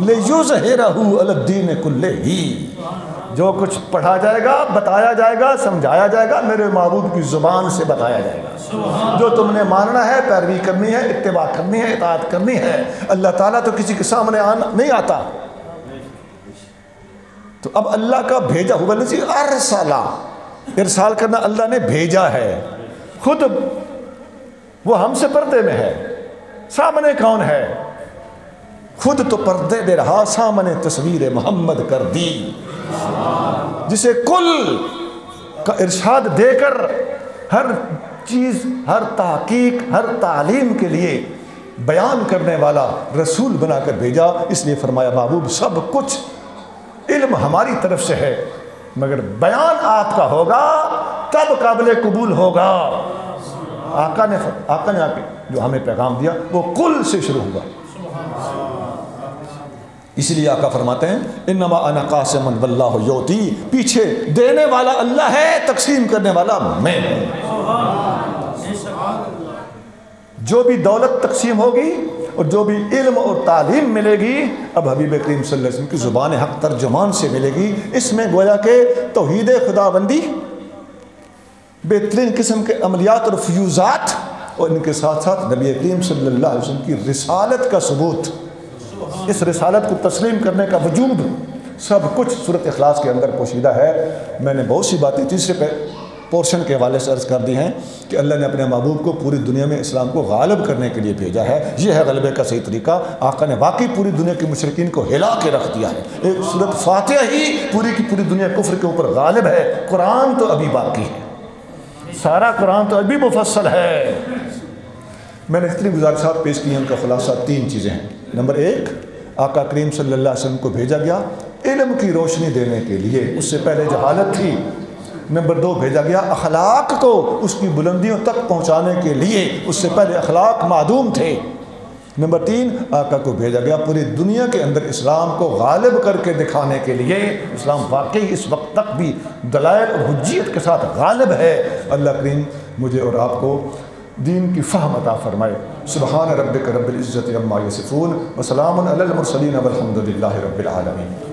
A: ليظهره على الدين كله۔ جو کچھ پڑھا جائے گا، بتایا جائے گا، سمجھایا جائے گا، میرے معبود کی زبان سے بتایا جائے گا۔ جو تم نے ماننا ہے، پیروی کرنی ہے، اتباع کرنی ہے، اطاعت کرنی ہے۔ اللہ تعالیٰ تو کسی کے سامنے نہیں آتا، تو اب اللہ کا بھیجا ہوا الذی ارسل، ارسال کرنا اللہ نے بھیجا ہے، خود وہ ہم سے پردے میں ہے، سامنے کون ہے؟ خود تو پردے دے رہا، سامنے تصویر محمد کر دی، جسے کل کا ارشاد دے کر ہر چیز، ہر تحقیق، ہر تعلیم کے لیے بیان کرنے والا رسول بنا کر بھیجا۔ اس لیے فرمایا محبوب سب کچھ علم ہماری طرف سے ہے، مگر بیان آپ کا ہوگا تب قابل قبول ہوگا۔ آقا نے آ کے جو ہمیں پیغام دیا وہ کل سے شروع ہوا، اس لیے آقا فرماتے ہیں انما انا قاسم واللہ یعطی، پیچھے دینے والا اللہ ہے، تقسیم کرنے والا میں ہوں۔ جو بھی دولت تقسیم ہوگی اور جو بھی علم اور تعلیم ملے گی اب حبیب کریم صلی اللہ علیہ وسلم کی زبان حق ترجمان سے ملے گی۔ اس میں گویا کہ توحید خدا بندی، بہترین قسم کے عملیات اور فیوزات، اور ان کے ساتھ ساتھ نبی کریم صلی اللہ علیہ وسلم کی رسالت کا ثبوت، اس رسالت کو تسلیم کرنے کا وجوب، سب کچھ سورۃ اخلاص کے اندر پوشیدہ ہے۔ میں نے بہت سی باتیں تیسرے پورشن کے حوالے سے عرض کر دی ہیں کہ اللہ نے اپنے محبوب کو پوری دنیا میں اسلام کو غالب کرنے کے لیے بھیجا ہے. یہ ہے غلبے کا صحیح طریقہ. آقا نے واقعی پوری دنیا کے مشرکین کو ہلا کے رکھ دیا ہے. ایک سورۃ فاتحہ ہی پوری کی پوری دنیا کفر کے اوپر غالب ہے. قرآن تو ابھی باقی ہے, سارا قرآن تو ابھی مفصل ہے. میں نے اتنی گزارشات پیش کی ہیں, ان کا خلاصہ 3 چیزیں ہیں. نمبر 1, آقا کریم صلی اللہ علیہ وسلم کو بھیجا گیا علم کی روشنی دینے کے لیے, اس سے پہلے جہالت تھی. نمبر 2, بھیجا گیا اخلاق کو اس کی بلندیوں تک پہنچانے کے لیے, اس سے پہلے اخلاق معدوم تھے. نمبر 3, آقا کو بھیجا گیا پوری دنیا کے اندر اسلام کو غالب کر کے دکھانے کے لیے. اسلام واقعی اس وقت تک بھی دلائل اور حجیت کے ساتھ غالب ہے. اللہ کریم مجھے اور آپ کو دین کی فہم عطا فرمائے. سبحان ربک رب العزت عما یصفون وسلام علی المرسلین والحمد للہ رب العالمین.